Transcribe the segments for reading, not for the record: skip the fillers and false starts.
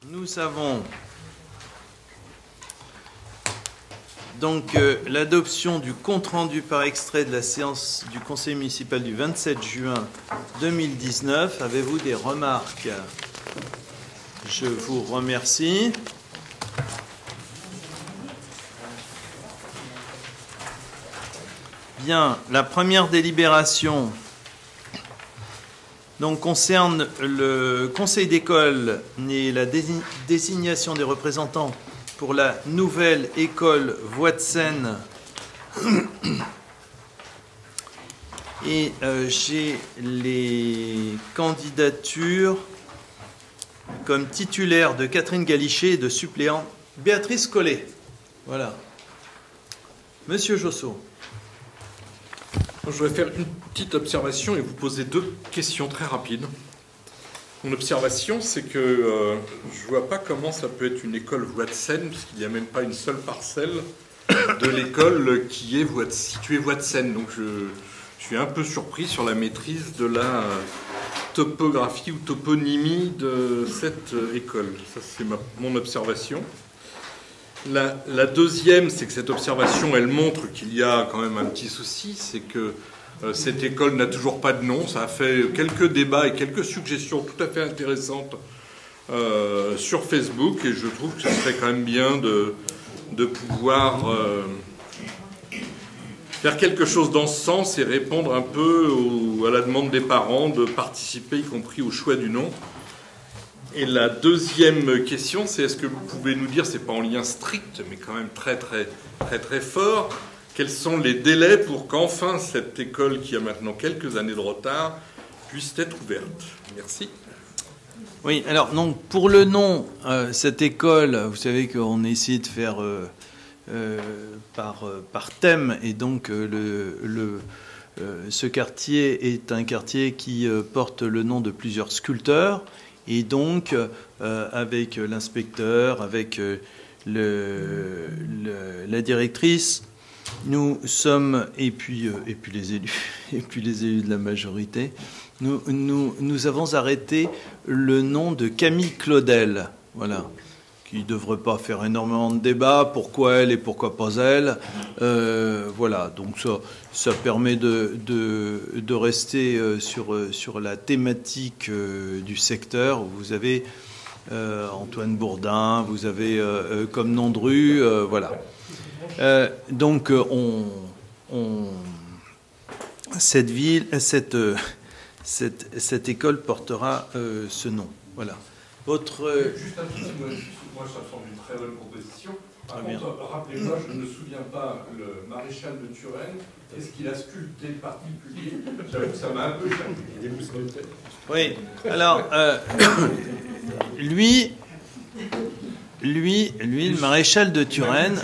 Nous avons donc l'adoption du compte-rendu par extrait de la séance du Conseil municipal du 27 juin 2019. Avez-vous des remarques? Je vous remercie. Bien, la première délibération donc, concerne le conseil d'école et la désignation des représentants pour la nouvelle école Voie de Seine. Et j'ai les candidatures comme titulaire de Catherine Galichet et de suppléant Béatrice Collet. Voilà. Monsieur Josso. Je voudrais faire une petite observation et vous poser deux questions très rapides. Mon observation, c'est que je ne vois pas comment ça peut être une école Voie de Seine, puisqu'il n'y a même pas une seule parcelle de l'école qui est située Voie de Seine. Donc je suis un peu surpris sur la maîtrise de la topographie ou toponymie de cette école. Ça, c'est mon observation. La deuxième, c'est que cette observation, elle montre qu'il y a quand même un petit souci, c'est que cette école n'a toujours pas de nom. Ça a fait quelques débats et quelques suggestions tout à fait intéressantes sur Facebook, et je trouve que ce serait quand même bien de pouvoir faire quelque chose dans ce sens et répondre un peu à la demande des parents de participer, y compris au choix du nom. Et la deuxième question, c'est est-ce que vous pouvez nous dire, c'est pas en lien strict, mais quand même très fort, quels sont les délais pour qu'enfin cette école, qui a maintenant quelques années de retard, puisse être ouverte? Merci. Oui, alors donc pour le nom, cette école, vous savez qu'on a essayé de faire par thème, et donc ce quartier est un quartier qui porte le nom de plusieurs sculpteurs. Et donc, avec l'inspecteur, avec la directrice, nous sommes, et puis les élus de la majorité, nous avons arrêté le nom de Camille Claudel, voilà, qui ne devrait pas faire énormément de débats, pourquoi elle et pourquoi pas elle. Voilà, donc ça permet de rester sur la thématique du secteur. Vous avez Antoine Bourdin, vous avez comme nom de rue, voilà. Donc cette école portera ce nom. Voilà. Juste un petit mot, moi ça me semble une très bonne proposition. Par contre, rappelez-moi, je ne me souviens pas, le maréchal de Turenne, qu'est-ce qu'il a sculpté de particulier? J'avoue que ça m'a un peu échappé. Oui, alors, lui, le maréchal de Turenne...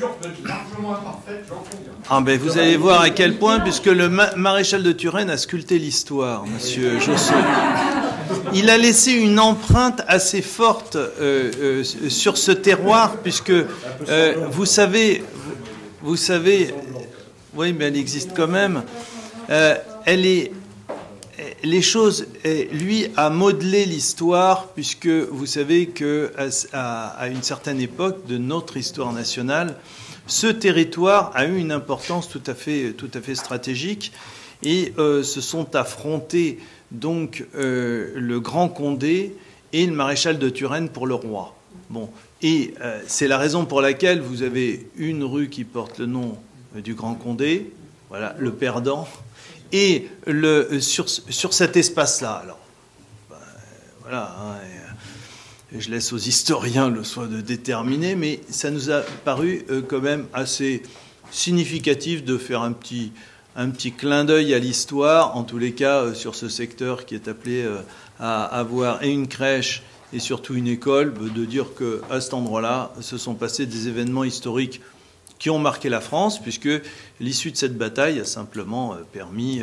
Ah ben vous allez voir à quel point, puisque le maréchal de Turenne a sculpté l'histoire, monsieur Josso. Il a laissé une empreinte assez forte sur ce terroir, puisque vous savez, oui, mais elle existe quand même. Les choses, lui a modelé l'histoire, puisque vous savez qu'à une certaine époque de notre histoire nationale, ce territoire a eu une importance tout à fait stratégique, et se sont affrontés donc le Grand Condé et le maréchal de Turenne pour le roi. Bon, et c'est la raison pour laquelle vous avez une rue qui porte le nom du Grand Condé, voilà, le perdant, et sur cet espace-là. Alors, ben, voilà, hein, je laisse aux historiens le soin de déterminer, mais ça nous a paru quand même assez significatif de faire un petit clin d'œil à l'histoire, en tous les cas sur ce secteur qui est appelé à avoir et une crèche et surtout une école, de dire qu'à cet endroit-là se sont passés des événements historiques qui ont marqué la France, puisque l'issue de cette bataille a simplement permis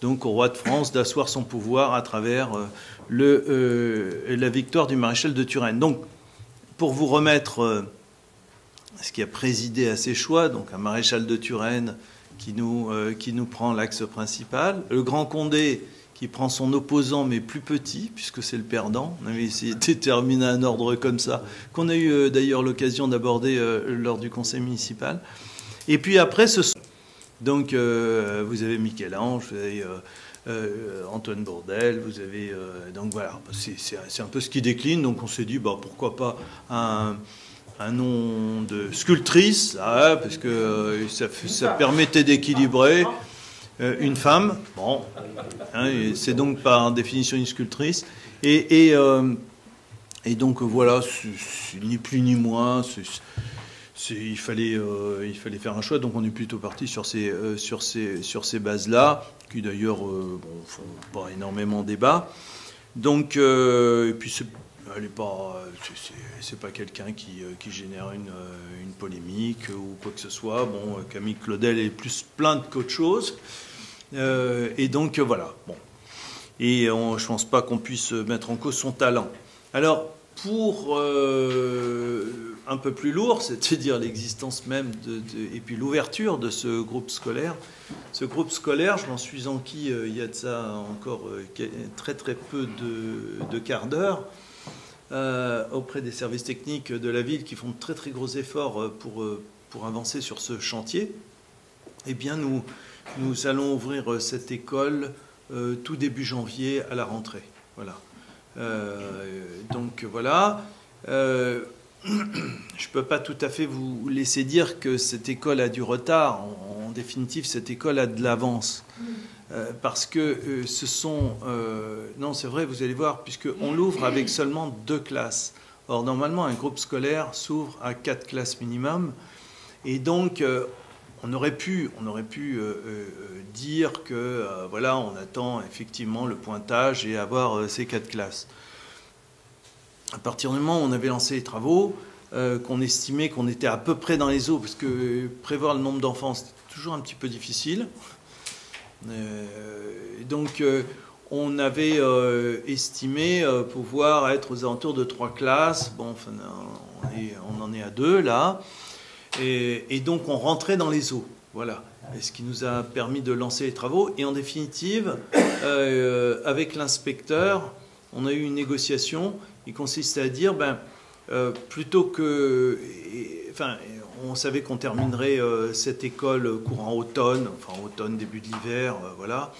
donc au roi de France d'asseoir son pouvoir à travers la victoire du maréchal de Turenne. Donc, pour vous remettre ce qui a présidé à ces choix, donc un maréchal de Turenne qui nous prend l'axe principal, le Grand Condé qui prend son opposant mais plus petit, puisque c'est le perdant. On avait essayé de déterminer un ordre comme ça, qu'on a eu d'ailleurs l'occasion d'aborder lors du conseil municipal. Et puis après, donc vous avez Michel-Ange, vous avez Antoine Bourdelle, vous avez... donc voilà, c'est un peu ce qui décline, donc on s'est dit, bah, pourquoi pas un nom de sculptrice, parce que ça permettait d'équilibrer. Une femme, bon, hein, c'est donc par définition une sculptrice, et donc voilà, c'est ni plus ni moins, il fallait faire un choix, donc on est plutôt parti sur ces bases-là, qui d'ailleurs font pas énormément débat. Donc, et puis c'est pas quelqu'un qui génère une polémique ou quoi que ce soit. Bon, Camille Claudel est plus plainte qu'autre chose. Et donc voilà. Bon. Et je pense pas qu'on puisse mettre en cause son talent. Alors, pour un peu plus lourd, c'est-à-dire l'existence même et puis l'ouverture de ce groupe scolaire. Ce groupe scolaire, je m'en suis enquis il y a de ça encore très très peu de quarts d'heure. Auprès des services techniques de la ville qui font de très très gros efforts pour avancer sur ce chantier, eh bien nous allons ouvrir cette école tout début janvier à la rentrée. Voilà. Donc voilà. Je ne peux pas tout à fait vous laisser dire que cette école a du retard. En définitive, cette école a de l'avance. Parce que ce sont... non, c'est vrai, vous allez voir, puisqu'on l'ouvre avec seulement 2 classes. Or, normalement, un groupe scolaire s'ouvre à 4 classes minimum. Et donc, on aurait pu dire que, voilà, on attend effectivement le pointage et avoir ces 4 classes. À partir du moment où on avait lancé les travaux, qu'on estimait qu'on était à peu près dans les eaux, parce que prévoir le nombre d'enfants, c'est toujours un petit peu difficile. Donc on avait estimé pouvoir être aux alentours de 3 classes. Bon, enfin, on en est à 2 là, et donc on rentrait dans les eaux. Voilà, et ce qui nous a permis de lancer les travaux. Et en définitive, avec l'inspecteur, on a eu une négociation qui consistait à dire, plutôt que... Enfin, on savait qu'on terminerait cette école courant automne, enfin automne, début de l'hiver, voilà.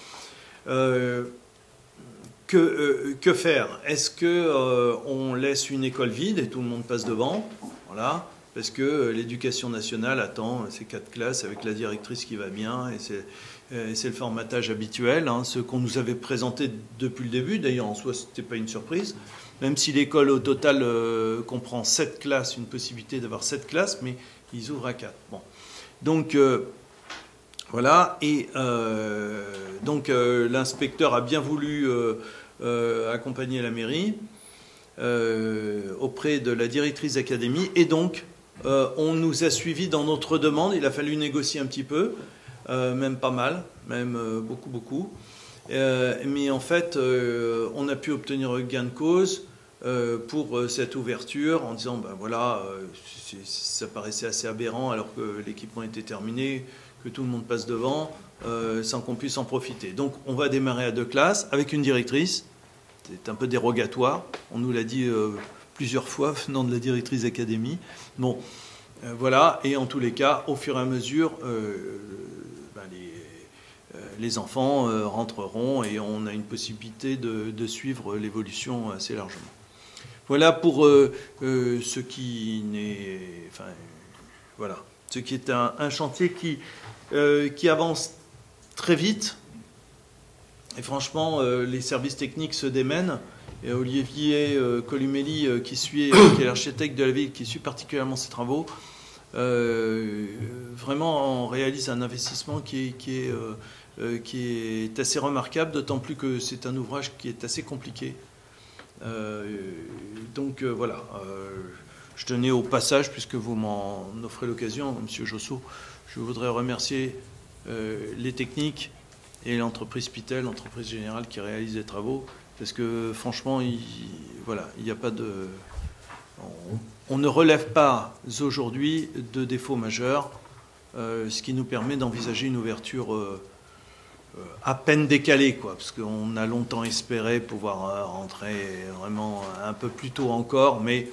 Que faire? Est-ce qu'on laisse une école vide et tout le monde passe devant? Voilà. Parce que l'éducation nationale attend ces 4 classes avec la directrice qui va bien, et c'est le formatage habituel, hein, ce qu'on nous avait présenté depuis le début. D'ailleurs, en soi, ce n'était pas une surprise. Même si l'école au total comprend 7 classes, une possibilité d'avoir 7 classes, mais ils ouvrent à 4. Bon. Donc, voilà. Et donc, l'inspecteur a bien voulu accompagner la mairie auprès de la directrice d'académie. Et donc, on nous a suivis dans notre demande. Il a fallu négocier un petit peu, même pas mal, même beaucoup. Mais en fait, on a pu obtenir gain de cause pour cette ouverture en disant, voilà, ça paraissait assez aberrant alors que l'équipement était terminé, que tout le monde passe devant, sans qu'on puisse en profiter. Donc on va démarrer à 2 classes avec une directrice. C'est un peu dérogatoire, on nous l'a dit plusieurs fois venant de la directrice d'académie. Bon, voilà, et en tous les cas, au fur et à mesure, les enfants rentreront et on a une possibilité de suivre l'évolution assez largement. Voilà pour ce qui n'est, enfin, voilà, ce qui est un chantier qui avance très vite. Et franchement, les services techniques se démènent. Et Olivier Columelli, qui est l'architecte de la ville, qui suit particulièrement ces travaux, vraiment on réalise un investissement qui est assez remarquable, d'autant plus que c'est un ouvrage qui est assez compliqué. Donc voilà, je tenais au passage, puisque vous m'en offrez l'occasion, Monsieur Josso, je voudrais remercier les techniques et l'entreprise Pitel, l'entreprise générale qui réalise les travaux, parce que franchement, voilà, il n'y a pas de... On ne relève pas aujourd'hui de défauts majeurs, ce qui nous permet d'envisager une ouverture à peine décalé, quoi, parce qu'on a longtemps espéré pouvoir rentrer vraiment un peu plus tôt encore, mais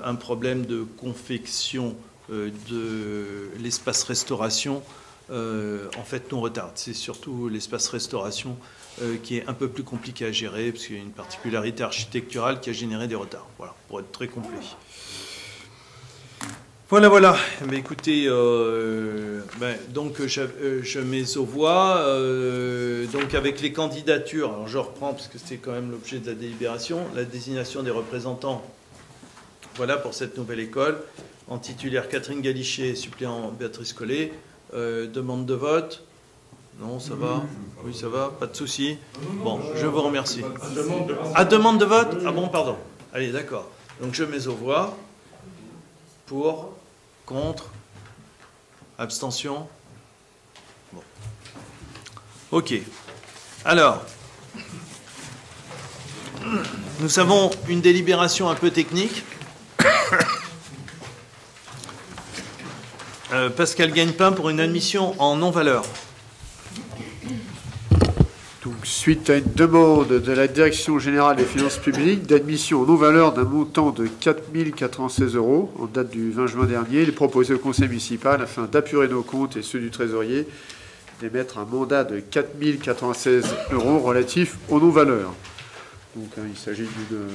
un problème de confection de l'espace restauration en fait nous retarde. C'est surtout l'espace restauration qui est un peu plus compliqué à gérer, parce qu'il y a une particularité architecturale qui a généré des retards, voilà, pour être très complet. Voilà. Mais écoutez, donc je mets aux voix, donc avec les candidatures, alors je reprends parce que c'est quand même l'objet de la délibération, la désignation des représentants, voilà pour cette nouvelle école, en titulaire Catherine Galichet, suppléant Béatrice Collet, demande de vote. Non, ça va? Oui, ça va, pas de souci. Bon, je vous remercie. Demande de vote? Ah bon, pardon. Allez, d'accord. Donc je mets aux voix. Pour, contre, abstention. Bon. Ok. Alors, nous avons une délibération un peu technique. Pascal Gagnepin pour une admission en non-valeur. Donc, suite à une demande de la Direction générale des finances publiques d'admission en non-valeur d'un montant de 4 096 € en date du 20 juin dernier, il est proposé au Conseil municipal, afin d'apurer nos comptes et ceux du trésorier, d'émettre un mandat de 4 096 € relatif aux non-valeurs. Donc, il s'agit d'une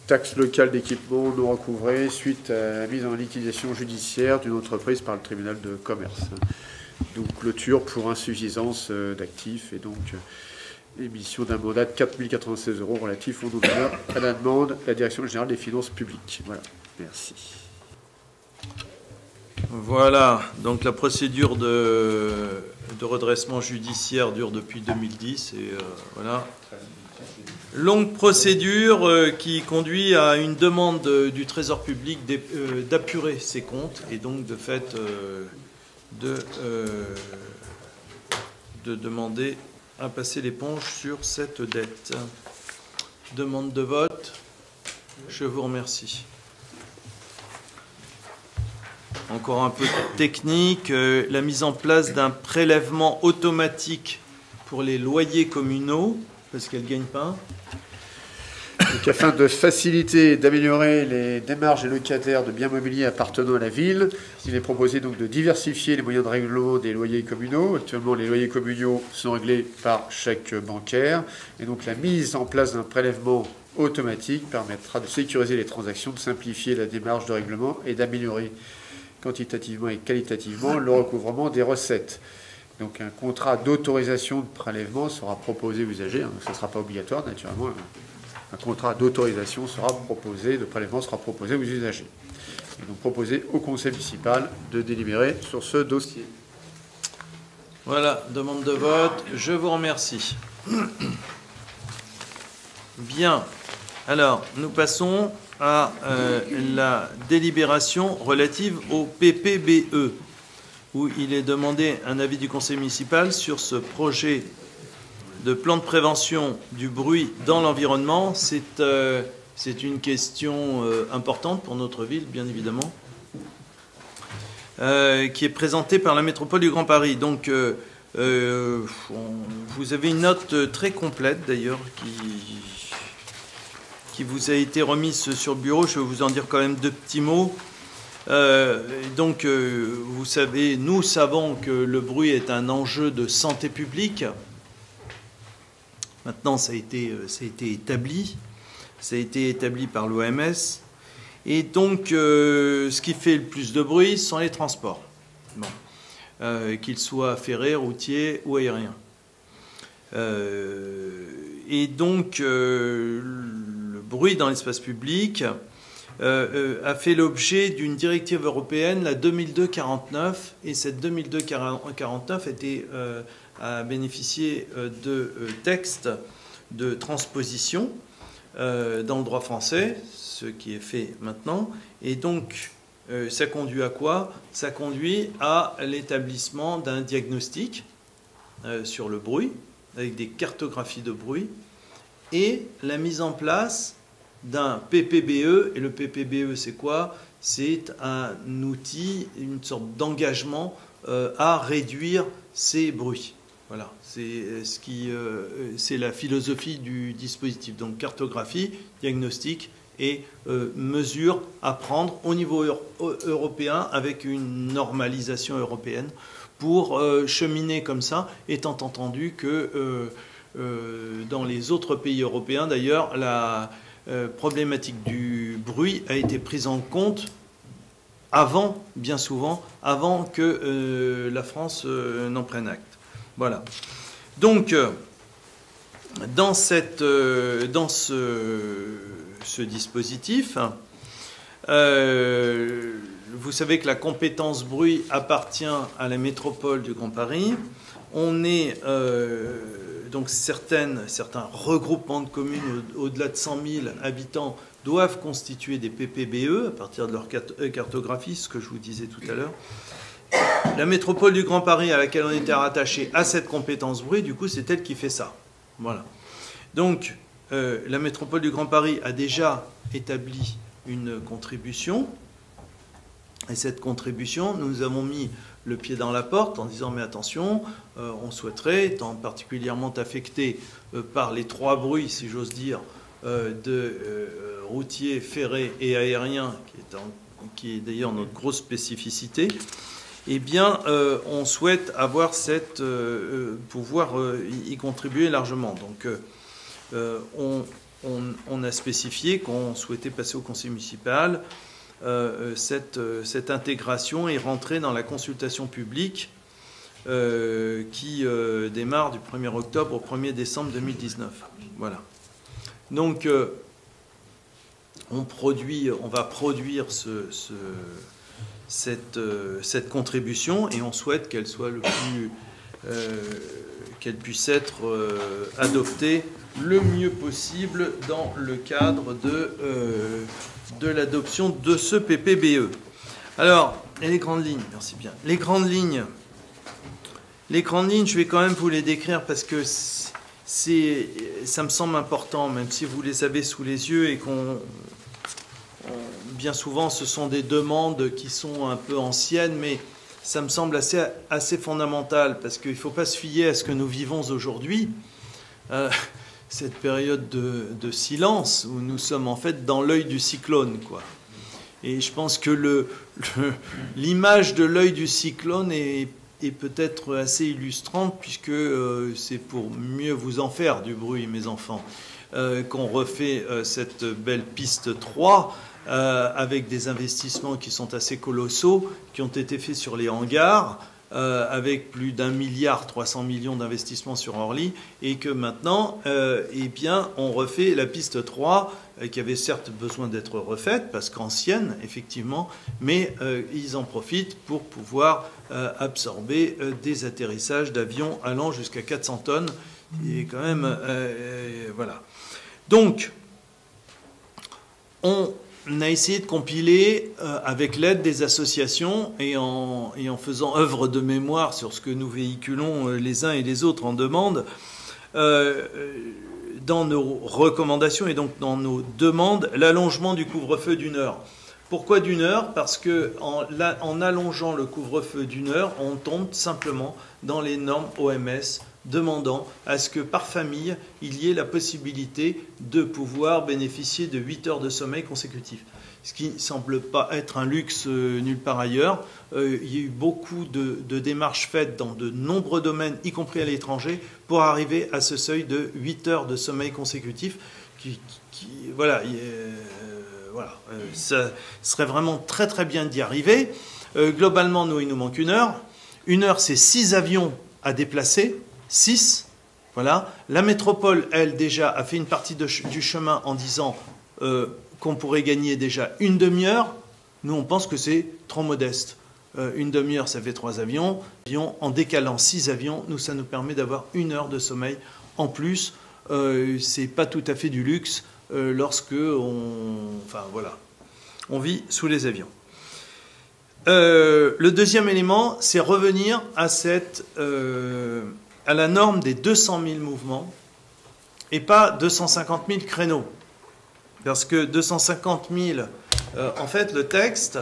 taxe locale d'équipement non recouvrée suite à la mise en liquidation judiciaire d'une entreprise par le tribunal de commerce. Donc, clôture pour insuffisance d'actifs et donc émission d'un mandat de 4 096 € relatif aux non-valeurs à la demande de la Direction générale des finances publiques. Voilà, merci. Voilà, donc la procédure de redressement judiciaire dure depuis 2010 et voilà. Longue procédure qui conduit à une demande du Trésor public d'apurer ses comptes et donc de fait de demander à passer l'éponge sur cette dette. Demande de vote. Je vous remercie. Encore un peu technique, la mise en place d'un prélèvement automatique pour les loyers communaux, Pascal Gagnepin. Donc, afin de faciliter et d'améliorer les démarches des locataires de biens mobiliers appartenant à la ville, il est proposé donc de diversifier les moyens de règlement des loyers communaux. Actuellement, les loyers communaux sont réglés par chèque bancaire. Et donc, la mise en place d'un prélèvement automatique permettra de sécuriser les transactions, de simplifier la démarche de règlement et d'améliorer quantitativement et qualitativement le recouvrement des recettes. Donc, un contrat d'autorisation de prélèvement sera proposé aux usagers. Donc, ça ne sera pas obligatoire, naturellement. Un contrat d'autorisation sera proposé, de prélèvement sera proposé aux usagers. Et donc proposé au conseil municipal de délibérer sur ce dossier. Voilà, demande de vote. Je vous remercie. Bien. Alors, nous passons à la délibération relative au PPBE, où il est demandé un avis du conseil municipal sur ce projet de plan de prévention du bruit dans l'environnement. C'est une question importante pour notre ville, bien évidemment, qui est présentée par la métropole du Grand Paris. Donc, vous avez une note très complète, d'ailleurs, qui vous a été remise sur le bureau. Je vais vous en dire quand même deux petits mots. Donc, vous savez, nous savons que le bruit est un enjeu de santé publique. Maintenant, ça a été établi. Ça a été établi par l'OMS. Et donc, ce qui fait le plus de bruit sont les transports. Bon. Qu'ils soient ferrés, routiers ou aériens. Et donc, le bruit dans l'espace public a fait l'objet d'une directive européenne, la 2002-49. Et cette 2002-49 a bénéficié de textes de transposition dans le droit français, ce qui est fait maintenant. Et donc, ça conduit à quoi? Ça conduit à l'établissement d'un diagnostic sur le bruit, avec des cartographies de bruit, et la mise en place d'un PPBE. Et le PPBE, c'est quoi? C'est un outil, une sorte d'engagement à réduire ces bruits. Voilà, c'est la philosophie du dispositif. Donc cartographie, diagnostic et mesures à prendre au niveau européen avec une normalisation européenne pour cheminer comme ça, étant entendu que dans les autres pays européens, d'ailleurs, la problématique du bruit a été prise en compte avant, bien souvent, avant que la France n'en prenne acte. Voilà. Donc, dans ce dispositif, vous savez que la compétence bruit appartient à la métropole du Grand Paris. On est donc certains regroupements de communes au-delà de 100 000 habitants doivent constituer des PPBE à partir de leur cartographie, ce que je vous disais tout à l'heure. La métropole du Grand Paris à laquelle on était rattaché à cette compétence bruit, du coup, c'est elle qui fait ça. Voilà. Donc, la métropole du Grand Paris a déjà établi une contribution. Et cette contribution, nous avons mis le pied dans la porte en disant mais attention, on souhaiterait, étant particulièrement affecté par les trois bruits, si j'ose dire, de routiers, ferrés et aériens, qui est d'ailleurs notre grosse spécificité, eh bien, on souhaite avoir pouvoir y contribuer largement. Donc, on a spécifié qu'on souhaitait passer au conseil municipal cette intégration est rentrée dans la consultation publique qui démarre du 1er octobre au 1er décembre 2019. Voilà. Donc, on va produire cette contribution et on souhaite qu'elle soit qu'elle puisse être adoptée le mieux possible dans le cadre de l'adoption de ce PPBE. Alors, et les grandes lignes, merci bien. Les grandes lignes, je vais quand même vous les décrire parce que ça me semble important, même si vous les avez sous les yeux et bien souvent ce sont des demandes qui sont un peu anciennes, mais ça me semble assez fondamental parce qu'il ne faut pas se fier à ce que nous vivons aujourd'hui. Cette période de silence où nous sommes en fait dans l'œil du cyclone, quoi. Et je pense que l'image de l'œil du cyclone est peut-être assez illustrante puisque c'est pour mieux vous en faire du bruit, mes enfants, qu'on refait cette belle piste 3 avec des investissements qui sont assez colossaux, qui ont été faits sur les hangars, avec plus d'1,3 milliard d'investissements sur Orly, et que maintenant, eh bien, on refait la piste 3, qui avait certes besoin d'être refaite, parce qu'ancienne, effectivement, mais ils en profitent pour pouvoir absorber des atterrissages d'avions allant jusqu'à 400 tonnes, et quand même, voilà. Donc, on a essayé de compiler avec l'aide des associations et en faisant œuvre de mémoire sur ce que nous véhiculons les uns et les autres en demande, dans nos recommandations et donc dans nos demandes, l'allongement du couvre-feu d'1 heure. Pourquoi d'1 heure? Parce qu'en allongeant le couvre-feu d'1 heure, on tombe simplement dans les normes OMS demandant à ce que par famille, il y ait la possibilité de pouvoir bénéficier de 8 heures de sommeil consécutifs. Ce qui ne semble pas être un luxe nulle part ailleurs. Il y a eu beaucoup de démarches faites dans de nombreux domaines, y compris à l'étranger, pour arriver à ce seuil de 8 heures de sommeil consécutif. Voilà, ça serait vraiment très très bien d'y arriver. Globalement, nous, il nous manque 1 heure. 1 heure, c'est 6 avions à déplacer. 6, voilà. La métropole, elle, déjà, a fait une partie du chemin en disant qu'on pourrait gagner déjà une demi-heure. Nous, on pense que c'est trop modeste. Une demi-heure, ça fait 3 avions. En décalant 6 avions, ça nous permet d'avoir 1 heure de sommeil en plus. C'est pas tout à fait du luxe lorsque on vit sous les avions. Le deuxième élément, c'est revenir à la norme des 200 000 mouvements et pas 250 000 créneaux. Parce que 250 000, en fait, le texte,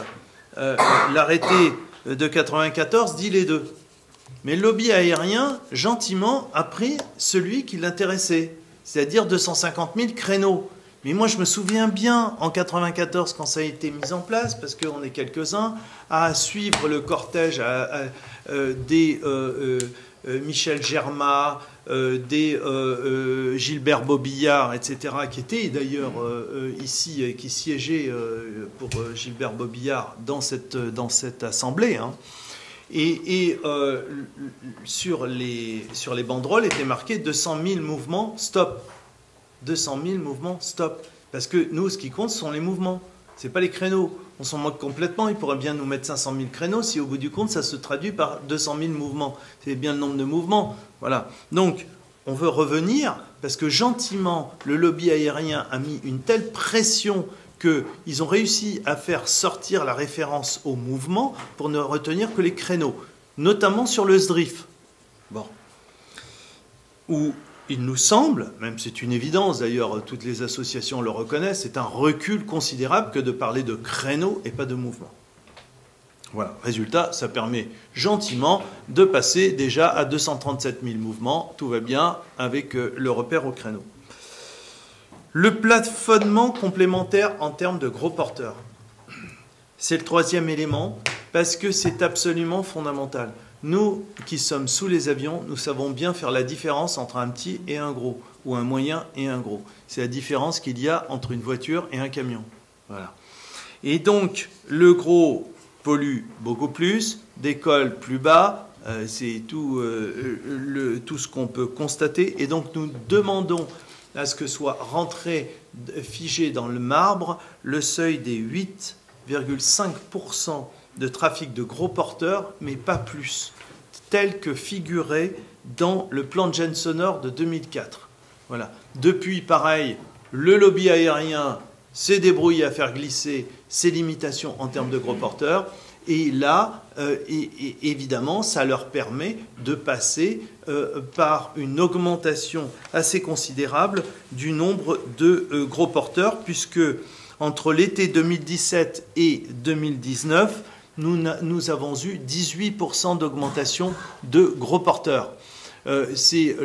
l'arrêté de 94 dit les deux. Mais le lobby aérien, gentiment, a pris celui qui l'intéressait, c'est-à-dire 250 000 créneaux. Mais moi, je me souviens bien, en 1994, quand ça a été mis en place, parce qu'on est quelques-uns, à suivre le cortège des Michel Germain, des Gilbert Bobillard, etc., qui étaient d'ailleurs ici, qui siégeaient pour Gilbert Bobillard dans cette assemblée. Hein. Et sur les banderoles était marqué 200 000 mouvements stop. 200 000 mouvements stop. Parce que nous, ce qui compte, ce sont les mouvements. Ce n'est pas les créneaux. On s'en moque complètement. Il pourrait bien nous mettre 500 000 créneaux si au bout du compte, ça se traduit par 200 000 mouvements. C'est bien le nombre de mouvements. Voilà. Donc, on veut revenir parce que gentiment, le lobby aérien a mis une telle pression qu'ils ont réussi à faire sortir la référence au mouvement pour ne retenir que les créneaux, notamment sur le SDRIF. Bon. Où il nous semble, même c'est une évidence, d'ailleurs toutes les associations le reconnaissent, c'est un recul considérable que de parler de créneaux et pas de mouvement. Voilà, résultat, ça permet gentiment de passer déjà à 237 000 mouvements, tout va bien avec le repère au créneau. Le plafonnement complémentaire en termes de gros porteurs. C'est le troisième élément, parce que c'est absolument fondamental. Nous qui sommes sous les avions, nous savons bien faire la différence entre un petit et un gros, ou un moyen et un gros. C'est la différence qu'il y a entre une voiture et un camion. Voilà. Et donc, le gros pollue beaucoup plus, décolle plus bas, c'est tout ce qu'on peut constater. Et donc, nous demandons à ce que soit rentré, figé dans le marbre, le seuil des 8,5% de trafic de gros porteurs, mais pas plus, tel que figuré dans le plan de gêne sonore de 2004. Voilà. Depuis, pareil, le lobby aérien s'est débrouillé à faire glisser ses limitations en termes de gros porteurs, et là, évidemment, ça leur permet de passer par une augmentation assez considérable du nombre de gros porteurs, puisque entre l'été 2017 et 2019, nous avons eu 18% d'augmentation de gros porteurs. C'est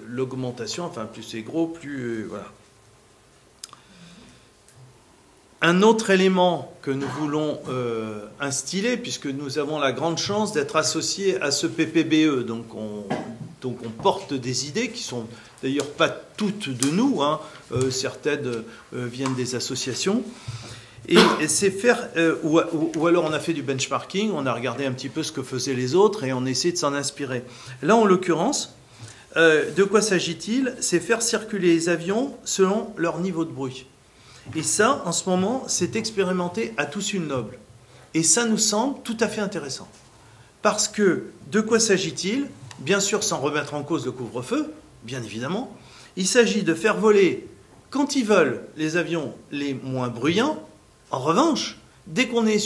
l'augmentation, enfin plus c'est gros, plus... voilà. Un autre élément que nous voulons instiller, puisque nous avons la grande chance d'être associés à ce PPBE, donc on porte des idées qui sont d'ailleurs pas toutes de nous, hein, certaines viennent des associations, et c'est faire, ou alors on a fait du benchmarking, on a regardé un petit peu ce que faisaient les autres et on essaie de s'en inspirer. Là, en l'occurrence, de quoi s'agit-il? C'est faire circuler les avions selon leur niveau de bruit. Et ça, en ce moment, c'est expérimenté à Toussus-le-Noble. Et ça nous semble tout à fait intéressant. Parce que, de quoi s'agit-il? Bien sûr, sans remettre en cause le couvre-feu, bien évidemment. Il s'agit de faire voler, quand ils veulent, les avions les moins bruyants. En revanche, dès qu'on est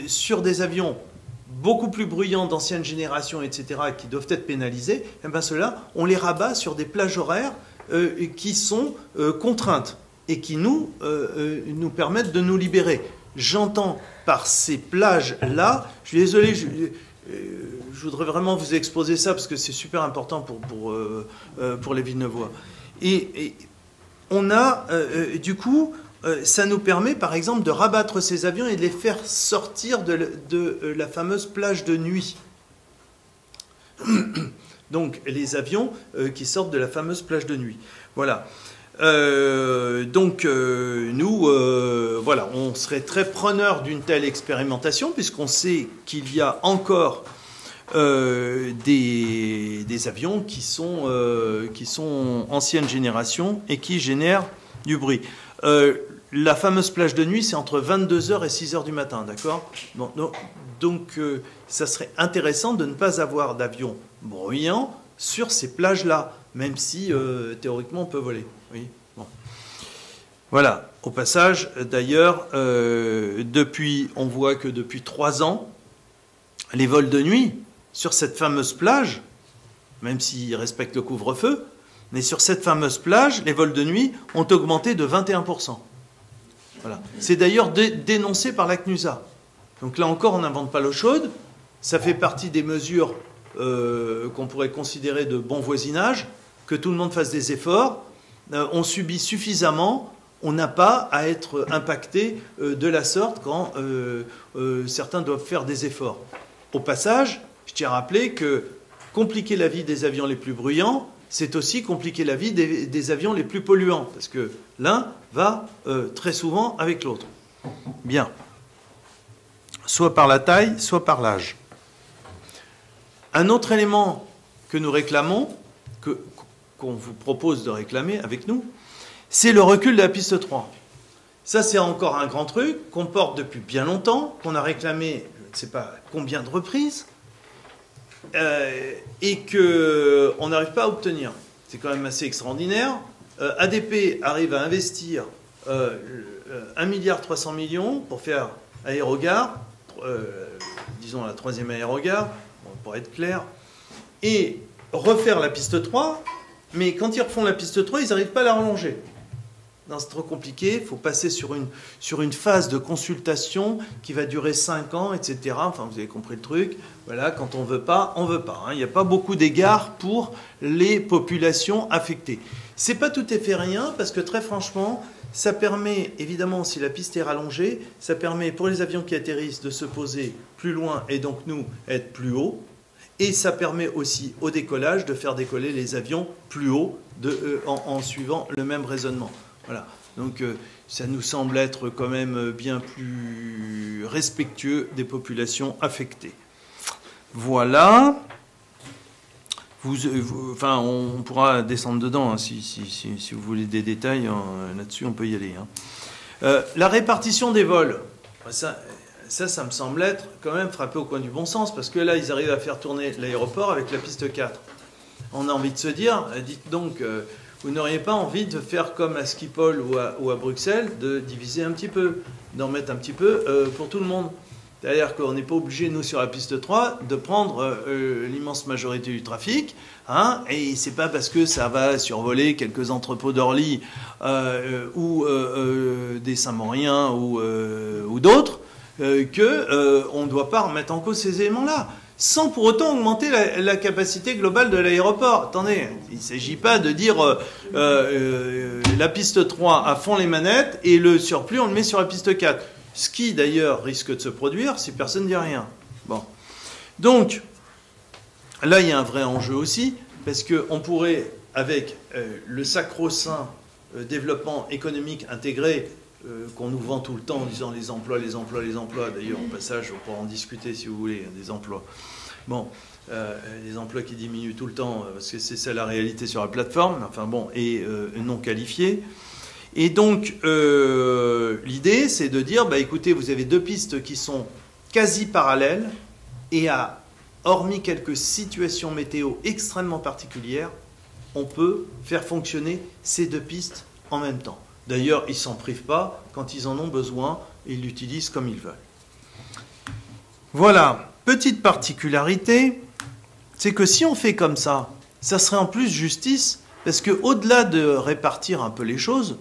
sur des avions beaucoup plus bruyants, d'ancienne génération, etc., qui doivent être pénalisés, eh bien ceux-là, on les rabat sur des plages horaires qui sont contraintes et qui nous permettent de nous libérer. J'entends par ces plages-là, je suis désolé, je voudrais vraiment vous exposer ça parce que c'est super important pour les Villeneuvois. Et on a, du coup, ça nous permet par exemple de rabattre ces avions et de les faire sortir de la fameuse plage de nuit. Donc les avions qui sortent de la fameuse plage de nuit. Voilà. Nous, voilà, on serait très preneurs d'une telle expérimentation puisqu'on sait qu'il y a encore des avions qui sont ancienne génération et qui génèrent du bruit. La fameuse plage de nuit, c'est entre 22h et 6h du matin, d'accord? Bon, donc, ça serait intéressant de ne pas avoir d'avions bruyants sur ces plages-là, même si, théoriquement, on peut voler. Oui, bon. Voilà. Au passage, d'ailleurs, on voit que depuis 3 ans, les vols de nuit sur cette fameuse plage, même s'ils respectent le couvre-feu, mais sur cette fameuse plage, les vols de nuit ont augmenté de 21%. Voilà. C'est d'ailleurs dénoncé par la CNUSA. Donc là encore, on n'invente pas l'eau chaude. ça fait partie des mesures qu'on pourrait considérer de bon voisinage, que tout le monde fasse des efforts. On subit suffisamment, on n'a pas à être impacté de la sorte quand certains doivent faire des efforts. Au passage, je tiens à rappeler que compliquer la vie des avions les plus bruyants, c'est aussi compliquer la vie des avions les plus polluants, parce que l'un va très souvent avec l'autre. Bien. Soit par la taille, soit par l'âge. Un autre élément que nous réclamons, qu'on vous propose de réclamer avec nous, c'est le recul de la piste 3. Ça, c'est encore un grand truc qu'on porte depuis bien longtemps, qu'on a réclamé, je ne sais pas combien de reprises, et qu'on n'arrive pas à obtenir. C'est quand même assez extraordinaire. ADP arrive à investir 1,3 milliard pour faire Aérogare, disons la 3e Aérogare, bon, pour être clair, et refaire la piste 3, mais quand ils refont la piste 3, ils n'arrivent pas à la rallonger. Non, c'est trop compliqué, il faut passer sur une phase de consultation qui va durer 5 ans, etc. Enfin, vous avez compris le truc. Voilà, quand on veut pas, on veut pas. Hein. Il n'y a pas beaucoup d'égards pour les populations affectées. C'est pas tout à fait rien, parce que très franchement, ça permet, évidemment, si la piste est rallongée, ça permet pour les avions qui atterrissent de se poser plus loin et donc nous être plus haut. Et ça permet aussi au décollage de faire décoller les avions plus haut en suivant le même raisonnement. Voilà. Donc ça nous semble être quand même bien plus respectueux des populations affectées. Voilà. Enfin, on pourra descendre dedans hein, si vous voulez des détails là-dessus, on peut y aller. Hein. La répartition des vols, ça me semble être quand même frappé au coin du bon sens, parce que là, ils arrivent à faire tourner l'aéroport avec la piste 4. On a envie de se dire, dites donc, vous n'auriez pas envie de faire comme à Schiphol ou à Bruxelles, de diviser un petit peu, d'en mettre un petit peu pour tout le monde. C'est-à-dire qu'on n'est pas obligé, nous, sur la piste 3, de prendre l'immense majorité du trafic. Hein, et c'est pas parce que ça va survoler quelques entrepôts d'Orly ou des Saint-Mauriens ou d'autres qu'on ne doit pas remettre en cause ces éléments-là, sans pour autant augmenter la capacité globale de l'aéroport. Attendez, il ne s'agit pas de dire la piste 3 à fond les manettes et le surplus, on le met sur la piste 4. Ce qui, d'ailleurs, risque de se produire si personne ne dit rien. Bon. Donc, là, il y a un vrai enjeu aussi, parce qu'on pourrait, avec le sacro-saint développement économique intégré, qu'on nous vend tout le temps en disant les emplois. D'ailleurs, au passage, on pourra en discuter si vous voulez, des emplois. Bon, les emplois qui diminuent tout le temps, parce que c'est ça la réalité sur la plateforme, enfin bon, et non qualifiés. Et donc, l'idée, c'est de dire, bah, écoutez, vous avez deux pistes qui sont quasi parallèles, et hormis quelques situations météo extrêmement particulières, on peut faire fonctionner ces deux pistes en même temps. D'ailleurs, ils ne s'en privent pas. Quand ils en ont besoin, ils l'utilisent comme ils veulent. Voilà. Petite particularité, c'est que si on fait comme ça serait en plus justice, parce qu'au-delà de répartir un peu les choses,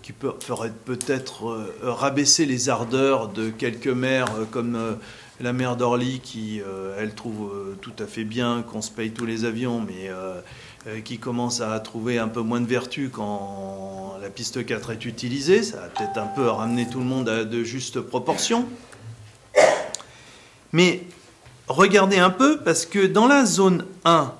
qui ferait peut-être rabaisser les ardeurs de quelques maires comme la maire d'Orly, qui, elle, trouve tout à fait bien qu'on se paye tous les avions, mais qui commence à trouver un peu moins de vertu quand la piste 4 est utilisée. Ça va peut-être un peu ramener tout le monde à de justes proportions. Mais regardez un peu, parce que dans la zone 1,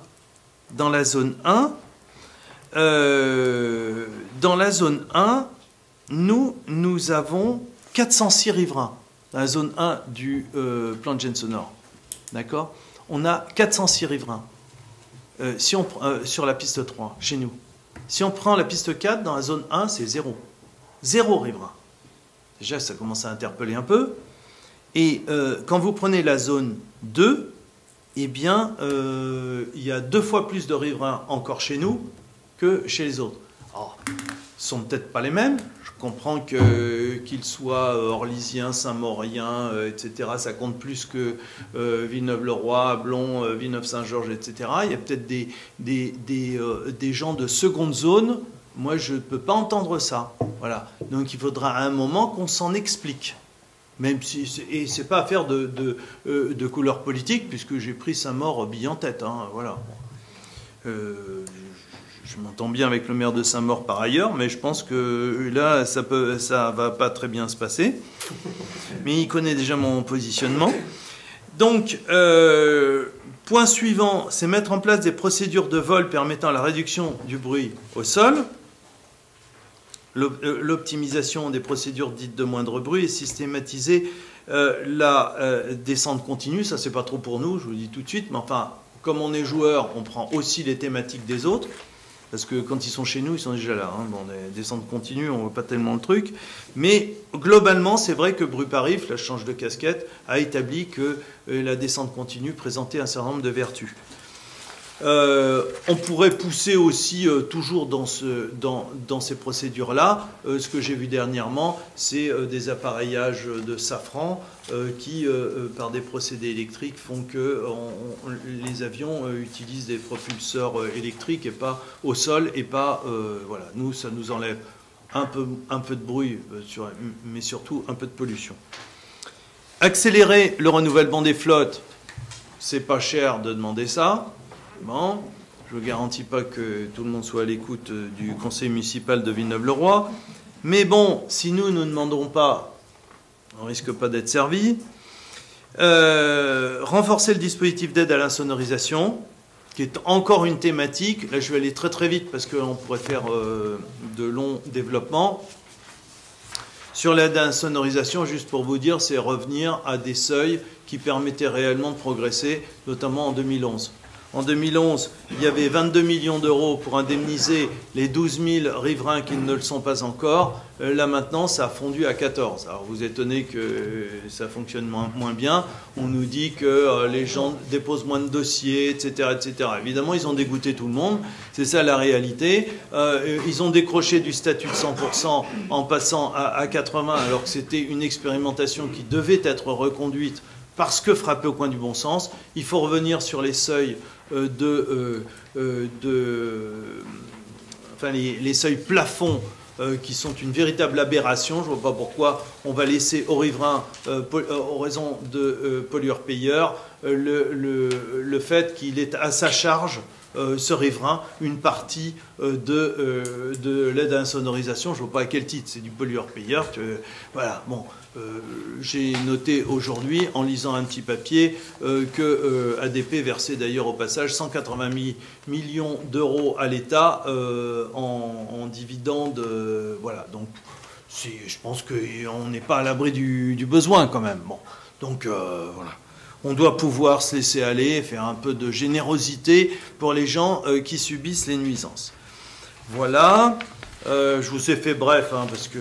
nous avons 406 riverains. Dans la zone 1 du plan de Gensonor. D'accord ? On a 406 riverains. Si on sur la piste 3, chez nous. Si on prend la piste 4, dans la zone 1, c'est 0. 0 riverains. Déjà, ça commence à interpeller un peu. Et quand vous prenez la zone 2, eh bien, il y a 2 fois plus de riverains encore chez nous que chez les autres. Alors, ce ne sont peut-être pas les mêmes. Je comprends qu'ils soient orlysiens, Saint-Mauriens, etc. Ça compte plus que Villeneuve-le-Roi, Blon, Villeneuve-Saint-Georges, etc. Il y a peut-être des gens de seconde zone. Moi, je ne peux pas entendre ça. Voilà. Donc, il faudra à un moment qu'on s'en explique. Même si, et c'est pas affaire de couleur politique, puisque j'ai pris Saint-Maur bille en tête. Hein, voilà. Je m'entends bien avec le maire de Saint-Maur par ailleurs, mais je pense que là, ça va pas très bien se passer. Mais il connaît déjà mon positionnement. Donc, point suivant, c'est mettre en place des procédures de vol permettant la réduction du bruit au sol. L'optimisation des procédures dites de moindre bruit et systématiser la descente continue. Ça, c'est pas trop pour nous, je vous le dis tout de suite. Mais enfin, comme on est joueur, on prend aussi les thématiques des autres. Parce que quand ils sont chez nous, ils sont déjà là. Hein. Bon, les descentes continues, on ne voit pas tellement le truc. Mais globalement, c'est vrai que Bruparif, là je change de casquette, a établi que la descente continue présentait un certain nombre de vertus. On pourrait pousser aussi toujours dans ces procédures-là. Ce que j'ai vu dernièrement, c'est des appareillages de Safran qui, par des procédés électriques, font que les avions utilisent des propulseurs électriques et pas au sol. Et pas, voilà, nous, ça nous enlève un peu de bruit, mais surtout un peu de pollution. Accélérer le renouvellement des flottes, c'est pas cher de demander ça. Bon, je ne garantis pas que tout le monde soit à l'écoute du conseil municipal de Villeneuve-le-Roi. Mais bon, si nous ne demandons pas, on ne risque pas d'être servi. Renforcer le dispositif d'aide à l'insonorisation, qui est encore une thématique. Là, je vais aller très très vite parce qu'on pourrait faire de longs développements. Sur l'aide à l'insonorisation, juste pour vous dire, c'est revenir à des seuils qui permettaient réellement de progresser, notamment en 2011. En 2011, il y avait 22 millions d'euros pour indemniser les 12 000 riverains qui ne le sont pas encore. Là maintenant, ça a fondu à 14. Alors vous étonnez que ça fonctionne moins bien. On nous dit que les gens déposent moins de dossiers, etc., etc. Évidemment, ils ont dégoûté tout le monde. C'est ça la réalité. Ils ont décroché du statut de 100% en passant à 80, alors que c'était une expérimentation qui devait être reconduite parce que frappé au coin du bon sens. Il faut revenir sur les seuils les seuils plafonds qui sont une véritable aberration. Je ne vois pas pourquoi on va laisser aux riverains, aux raisons de pollueurs-payeurs, le fait qu'il est à sa charge, ce riverain, une partie de l'aide à l'insonorisation. Je ne vois pas à quel titre, c'est du pollueur-payeur. Voilà, bon. J'ai noté aujourd'hui, en lisant un petit papier, que ADP versait d'ailleurs au passage 180 millions d'euros à l'État en dividendes. Voilà, donc je pense qu'on n'est pas à l'abri du besoin quand même. Bon, donc voilà. On doit pouvoir se laisser aller, faire un peu de générosité pour les gens qui subissent les nuisances. Voilà. Je vous ai fait bref, hein, parce que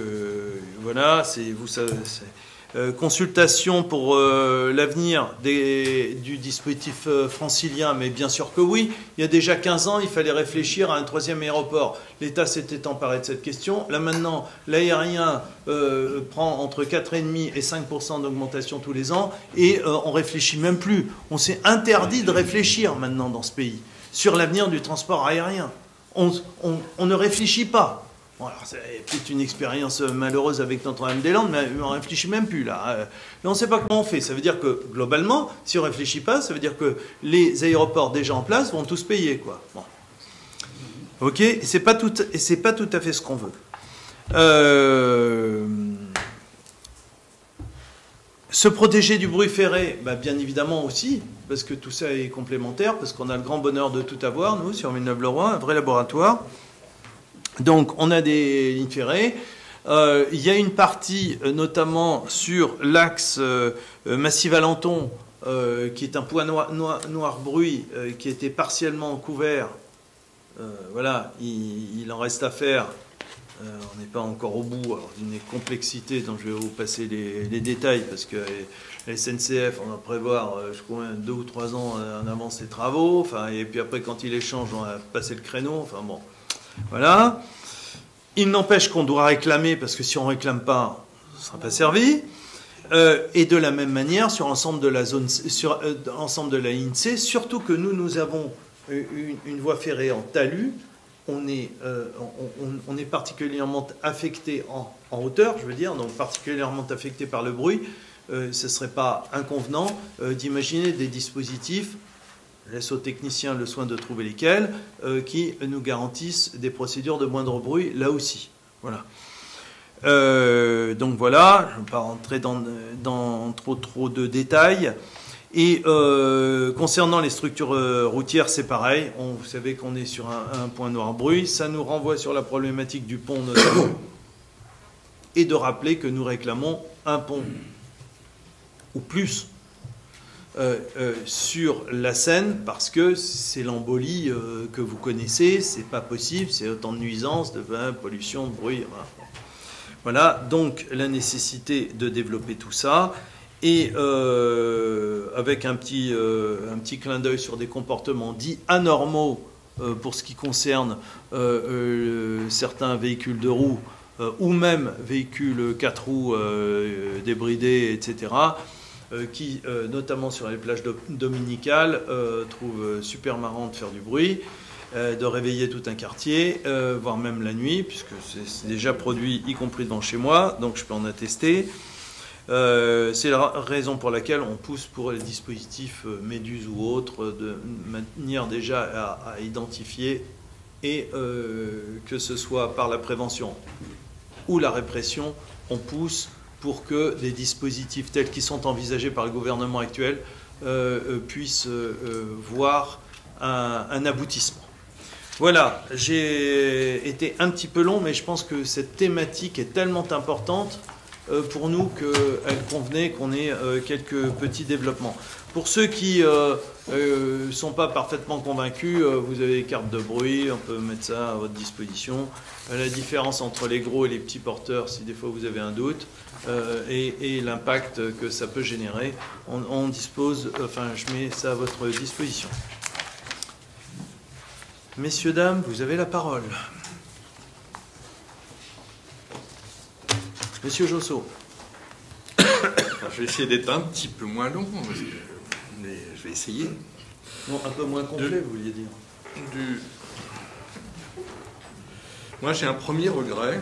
voilà, consultation pour l'avenir du dispositif francilien, mais bien sûr que oui. Il y a déjà 15 ans, il fallait réfléchir à un troisième aéroport. L'État s'était emparé de cette question. Là maintenant, l'aérien prend entre 4,5 et 5% d'augmentation tous les ans, et on réfléchit même plus. On s'est interdit de réfléchir maintenant dans ce pays sur l'avenir du transport aérien. On ne réfléchit pas. Bon, alors, c'est peut-être une expérience malheureuse avec Notre-Dame-des-Landes, mais on ne réfléchit même plus là. Mais on ne sait pas comment on fait. Ça veut dire que, globalement, si on ne réfléchit pas, ça veut dire que les aéroports déjà en place vont tous payer, quoi. Bon. Ok, et c'est pas tout à fait ce qu'on veut. Se protéger du bruit ferré, bah, bien évidemment aussi, parce que tout ça est complémentaire, parce qu'on a le grand bonheur de tout avoir, nous, sur Villeneuve-le-Roi, un vrai laboratoire. Donc, on a des lignes ferrées. Il y a une partie, notamment sur l'axe Massy-Valenton, qui est un point noir-bruit, qui était partiellement couvert. Voilà, il en reste à faire. On n'est pas encore au bout. Alors, d'une complexité dont je vais vous passer les détails, parce que la SNCF, on va prévoir, je crois, 2 ou 3 ans en avance les travaux. Enfin, et puis après, quand il échange, on va passer le créneau. Enfin bon. Voilà. Il n'empêche qu'on doit réclamer, parce que si on ne réclame pas, on ne sera pas servi. Et de la même manière, sur l'ensemble de la zone, sur l'ensemble de la ligne C, surtout que nous avons une voie ferrée en talus, on est particulièrement affecté en hauteur, je veux dire, donc particulièrement affecté par le bruit. ce ne serait pas inconvenant d'imaginer des dispositifs, je laisse aux techniciens le soin de trouver lesquels, qui nous garantissent des procédures de moindre bruit là aussi. Voilà. Donc voilà, je ne vais pas rentrer dans trop de détails. Et concernant les structures routières, c'est pareil. Vous savez qu'on est sur un point noir bruit. Ça nous renvoie sur la problématique du pont notamment. Et de rappeler que nous réclamons un pont ou plus sur la Seine, parce que c'est l'embolie que vous connaissez. C'est pas possible, c'est autant de nuisances, de pollution, de bruit. Voilà, donc la nécessité de développer tout ça. Et avec un petit clin d'œil sur des comportements dits anormaux pour ce qui concerne certains véhicules de roues ou même véhicules 4 roues débridés, etc., qui, notamment sur les plages dominicales, trouvent super marrant de faire du bruit, de réveiller tout un quartier, voire même la nuit, puisque c'est déjà produit, y compris devant chez moi, donc je peux en attester. C'est la raison pour laquelle on pousse pour les dispositifs Méduse ou autres, de manière déjà à identifier, et que ce soit par la prévention ou la répression, on pousse pour que des dispositifs tels qu'ils sont envisagés par le gouvernement actuel puissent voir un aboutissement. Voilà, j'ai été un petit peu long, mais je pense que cette thématique est tellement importante pour nous qu'elle convenait qu'on ait quelques petits développements. Pour ceux qui ne sont pas parfaitement convaincus, vous avez les cartes de bruit, on peut mettre ça à votre disposition. La différence entre les gros et les petits porteurs, si des fois vous avez un doute, et l'impact que ça peut générer, on dispose, enfin je mets ça à votre disposition. Messieurs, dames, vous avez la parole. Monsieur Josso. Je vais essayer d'être un petit peu moins long, mais je vais essayer. Non, un peu moins complet, vous vouliez dire. Moi, j'ai un premier regret,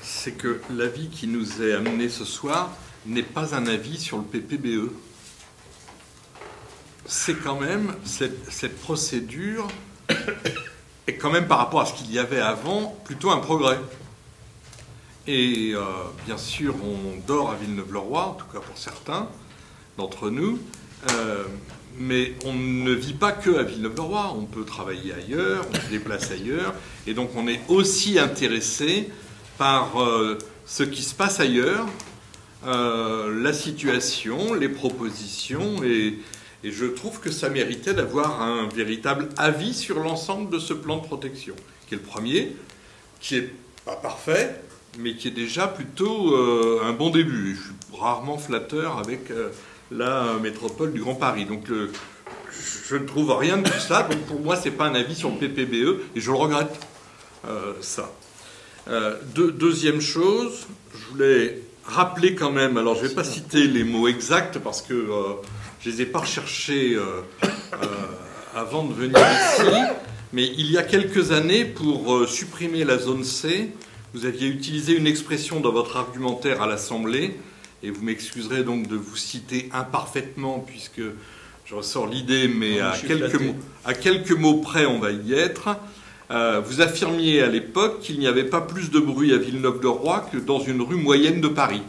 c'est que l'avis qui nous est amené ce soir n'est pas un avis sur le PPBE. C'est quand même, cette procédure est quand même, par rapport à ce qu'il y avait avant, plutôt un progrès. Et bien sûr, on dort à Villeneuve-le-Roi, en tout cas pour certains d'entre nous, mais on ne vit pas que à Villeneuve-le-Roi, on peut travailler ailleurs, on se déplace ailleurs, et donc on est aussi intéressé par ce qui se passe ailleurs, la situation, les propositions, et je trouve que ça méritait d'avoir un véritable avis sur l'ensemble de ce plan de protection, qui est le premier, qui n'est pas parfait, mais qui est déjà plutôt un bon début. Je suis rarement flatteur avec la métropole du Grand Paris. Donc je ne trouve rien de tout ça. Donc pour moi, ce n'est pas un avis sur le PPBE, et je le regrette, ça. Deuxième chose, je voulais rappeler quand même, alors je ne vais pas citer les mots exacts parce que je ne les ai pas recherchés avant de venir ici, mais il y a quelques années, pour supprimer la zone C, vous aviez utilisé une expression dans votre argumentaire à l'Assemblée, et vous m'excuserez donc de vous citer imparfaitement, puisque je ressors l'idée, mais à quelques mots près, on va y être. Vous affirmiez à l'époque qu'il n'y avait pas plus de bruit à Villeneuve-le-Roi que dans une rue moyenne de Paris.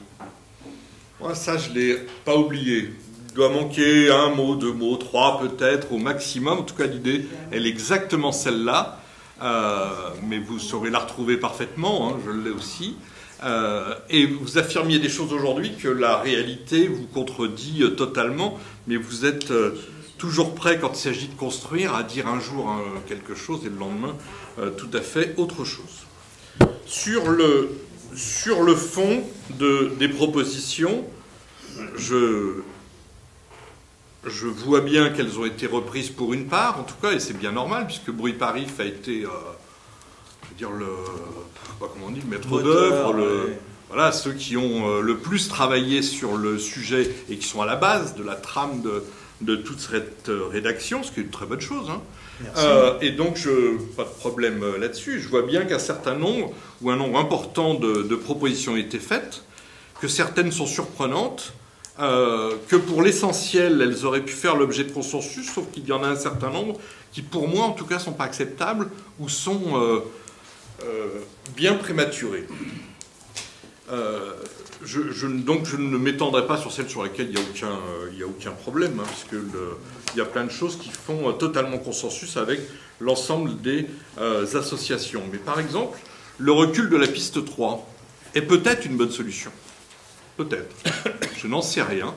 Moi, ça, je ne l'ai pas oublié. Il doit manquer un mot, 2 mots, 3 peut-être, au maximum. En tout cas, l'idée, elle est exactement celle-là. Mais vous saurez la retrouver parfaitement, hein, je l'ai aussi. Et vous affirmiez des choses aujourd'hui que la réalité vous contredit totalement, mais vous êtes toujours prêt, quand il s'agit de construire, à dire un jour quelque chose et le lendemain tout à fait autre chose. Sur le fond des propositions, je vois bien qu'elles ont été reprises pour une part, en tout cas, et c'est bien normal, puisque Bruit Paris a été, je veux dire, je sais pas comment on dit, le maître d'œuvre, voilà, ceux qui ont le plus travaillé sur le sujet et qui sont à la base de la trame de toute cette rédaction, ce qui est une très bonne chose. Hein. Et donc, pas de problème là-dessus. Je vois bien qu'un certain nombre, ou un nombre important de propositions ont été faites, que certaines sont surprenantes, que pour l'essentiel, elles auraient pu faire l'objet de consensus, sauf qu'il y en a un certain nombre qui, pour moi, en tout cas, ne sont pas acceptables ou sont bien prématurées. Donc je ne m'étendrai pas sur celles sur lesquelles il n'y a aucun problème, hein, puisque il y a plein de choses qui font totalement consensus avec l'ensemble des associations. Mais par exemple, le recul de la piste 3 est peut-être une bonne solution. Peut-être. Je n'en sais rien.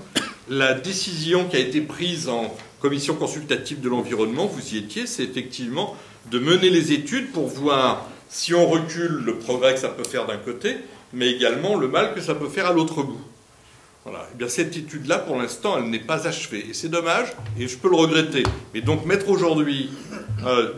La décision qui a été prise en commission consultative de l'environnement, vous y étiez, c'est effectivement de mener les études pour voir si on recule le progrès que ça peut faire d'un côté, mais également le mal que ça peut faire à l'autre bout. Voilà. Et bien, cette étude-là, pour l'instant, elle n'est pas achevée. Et c'est dommage, et je peux le regretter. Mais donc, mettre aujourd'hui,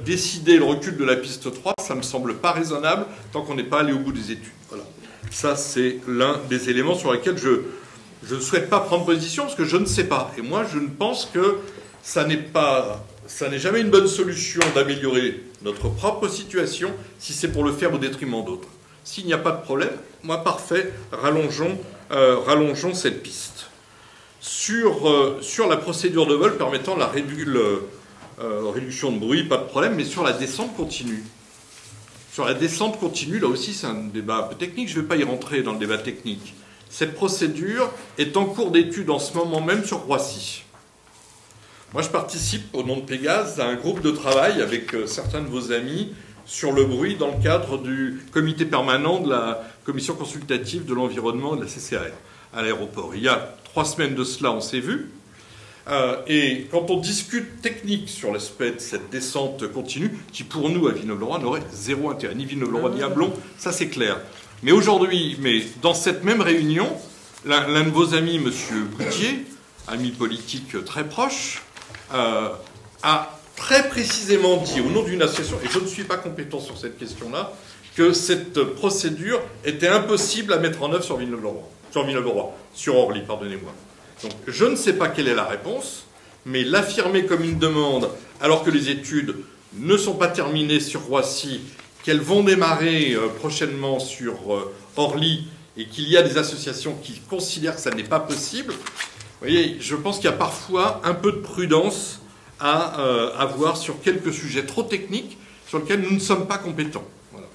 décider le recul de la piste 3, ça ne me semble pas raisonnable tant qu'on n'est pas allé au bout des études. Voilà. Ça, c'est l'un des éléments sur lesquels je ne souhaite pas prendre position, parce que je ne sais pas. Et moi, je ne pense que ça n'est jamais une bonne solution d'améliorer notre propre situation si c'est pour le faire au détriment d'autres. S'il n'y a pas de problème, moi, parfait, rallongeons cette piste. Sur la procédure de vol permettant la réduction de bruit, pas de problème, mais sur la descente continue. Sur la descente continue, là aussi, c'est un débat un peu technique, je ne vais pas y rentrer dans le débat technique. Cette procédure est en cours d'étude en ce moment même sur Roissy. Moi, je participe, au nom de Pégase, à un groupe de travail avec certains de vos amis sur le bruit dans le cadre du comité permanent de la commission consultative de l'environnement de la CCAR à l'aéroport. Il y a 3 semaines de cela, on s'est vu. Et quand on discute technique sur l'aspect de cette descente continue, qui pour nous, à Villeneuve-le-Roi, n'aurait zéro intérêt, ni Villeneuve-le-Roi ni Ablon, ça c'est clair. Mais aujourd'hui, dans cette même réunion, l'un de vos amis, M. Goutier, ami politique très proche, a très précisément dit, au nom d'une association, et je ne suis pas compétent sur cette question-là, que cette procédure était impossible à mettre en œuvre sur sur Orly, pardonnez-moi. Donc, je ne sais pas quelle est la réponse, mais l'affirmer comme une demande, alors que les études ne sont pas terminées sur Roissy, qu'elles vont démarrer prochainement sur Orly, et qu'il y a des associations qui considèrent que ça n'est pas possible, vous voyez, je pense qu'il y a parfois un peu de prudence à avoir sur quelques sujets trop techniques sur lesquels nous ne sommes pas compétents. Voilà.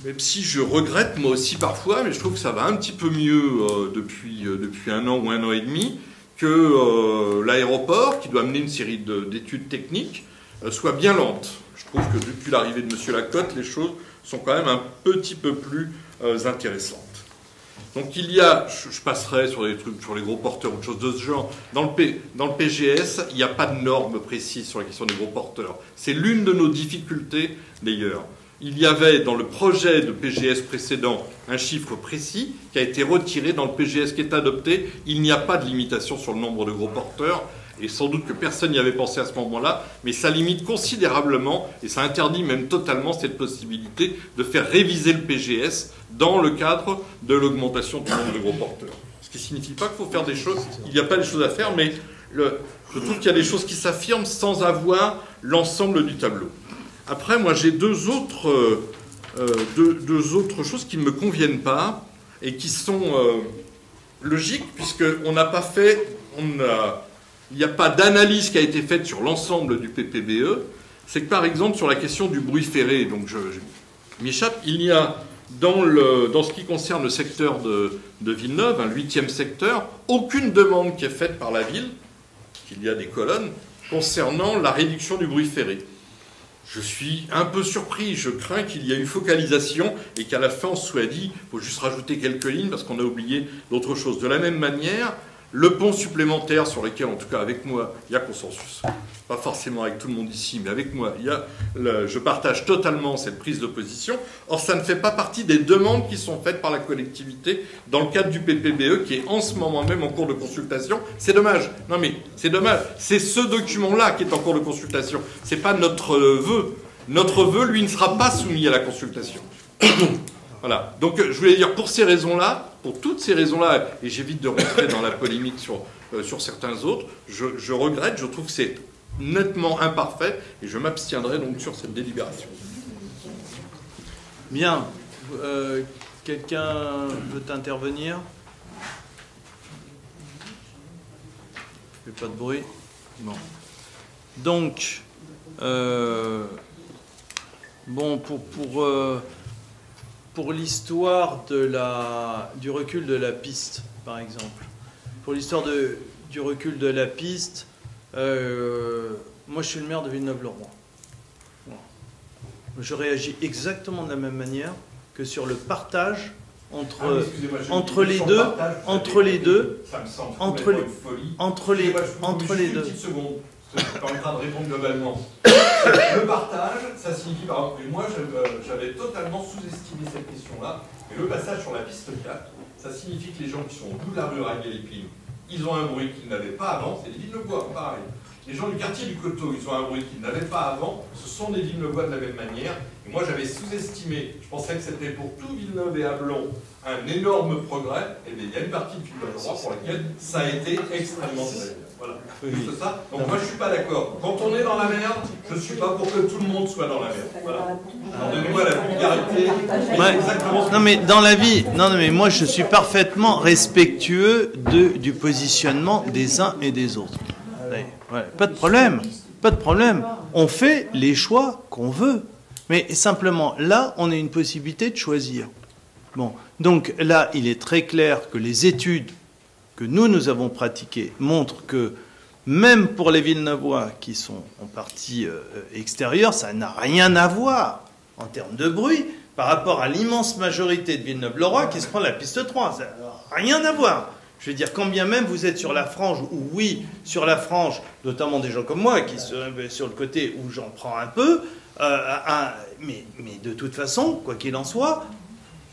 Même si je regrette moi aussi parfois, mais je trouve que ça va un petit peu mieux depuis 1 an ou 1 an et demi, que l'aéroport, qui doit amener une série d'études techniques, soit bien lente. Je trouve que depuis l'arrivée de M. Lacotte, les choses sont quand même un petit peu plus intéressantes. Donc il y a, je passerai sur les trucs, sur les gros porteurs ou des choses de ce genre, dans le PGS, il n'y a pas de normes précises sur la question des gros porteurs. C'est l'une de nos difficultés d'ailleurs. Il y avait dans le projet de PGS précédent un chiffre précis qui a été retiré dans le PGS qui est adopté. Il n'y a pas de limitation sur le nombre de gros porteurs. Et sans doute que personne n'y avait pensé à ce moment-là, mais ça limite considérablement, et ça interdit même totalement cette possibilité de faire réviser le PGS dans le cadre de l'augmentation du nombre de gros porteurs. Ce qui ne signifie pas qu'il faut faire des choses, il n'y a pas des choses à faire, mais je trouve qu'il y a des choses qui s'affirment sans avoir l'ensemble du tableau. Après, moi j'ai deux autres choses qui ne me conviennent pas, et qui sont logiques, puisqu'on n'a pas fait... Il n'y a pas d'analyse qui a été faite sur l'ensemble du PPBE. C'est que par exemple sur la question du bruit ferré, donc je m'échappe, il y a dans ce qui concerne le secteur de Villeneuve, un 8e secteur, aucune demande qui est faite par la ville, qu'il y a des colonnes, concernant la réduction du bruit ferré. Je suis un peu surpris, je crains qu'il y ait une focalisation et qu'à la fin on se soit dit, il faut juste rajouter quelques lignes parce qu'on a oublié d'autres choses. De la même manière, le pont supplémentaire sur lequel, en tout cas avec moi, il y a consensus. Pas forcément avec tout le monde ici, mais avec moi, je partage totalement cette prise de position. Or, ça ne fait pas partie des demandes qui sont faites par la collectivité dans le cadre du PPBE, qui est en ce moment même en cours de consultation. C'est dommage. Non mais, c'est dommage. C'est ce document-là qui est en cours de consultation. C'est pas notre vœu. Notre vœu, lui, ne sera pas soumis à la consultation. Voilà. Donc, je voulais dire, pour ces raisons-là, pour toutes ces raisons-là, et j'évite de rentrer dans la polémique sur certains autres, je regrette, je trouve que c'est nettement imparfait, et je m'abstiendrai donc sur cette délibération. Bien. Quelqu'un veut intervenir? Je fais pas de bruit. Bon. Donc, bon, pour l'histoire du recul de la piste, par exemple. Pour l'histoire du recul de la piste, moi je suis le maire de Villeneuve-le-Roi. Bon. Je réagis exactement de la même manière que sur le partage entre les deux. Je suis en train de répondre globalement. Le partage, ça signifie, par exemple, et moi j'avais totalement sous-estimé cette question-là, et le passage sur la piste 4, ça signifie que les gens qui sont au bout de la rue Raguel-les-Pines, ils ont un bruit qu'ils n'avaient pas avant, c'est les Villeneuvois, pareil. Les gens du quartier du Coteau, ils ont un bruit qu'ils n'avaient pas avant, ce sont des Villeneuvois de la même manière, et moi j'avais sous-estimé, je pensais que c'était pour tout Villeneuve et Ablon un énorme progrès, et bien il y a une partie de Villeneuve-le-Roi pour laquelle ça a été extrêmement très. Voilà, juste ça. Donc moi je suis pas d'accord. Quand on est dans la merde, je suis pas pour que tout le monde soit dans la merde. Voilà. Donnez-moi la vulgarité. Ouais. Non mais dans la vie, non mais moi je suis parfaitement respectueux du positionnement des uns et des autres. Ouais, pas de problème, pas de problème. On fait les choix qu'on veut. Mais simplement, là, on a une possibilité de choisir. Bon, donc là, il est très clair que les études que nous avons pratiquées montrent que même pour les Villeneuvois qui sont en partie extérieure, ça n'a rien à voir en termes de bruit par rapport à l'immense majorité de Villeneuve-le-Roi qui se prend la piste 3. Ça n'a rien à voir. Je veux dire, quand bien même vous êtes sur la frange, ou oui, sur la frange, notamment des gens comme moi, qui sont sur le côté où j'en prends un peu, mais de toute façon, quoi qu'il en soit,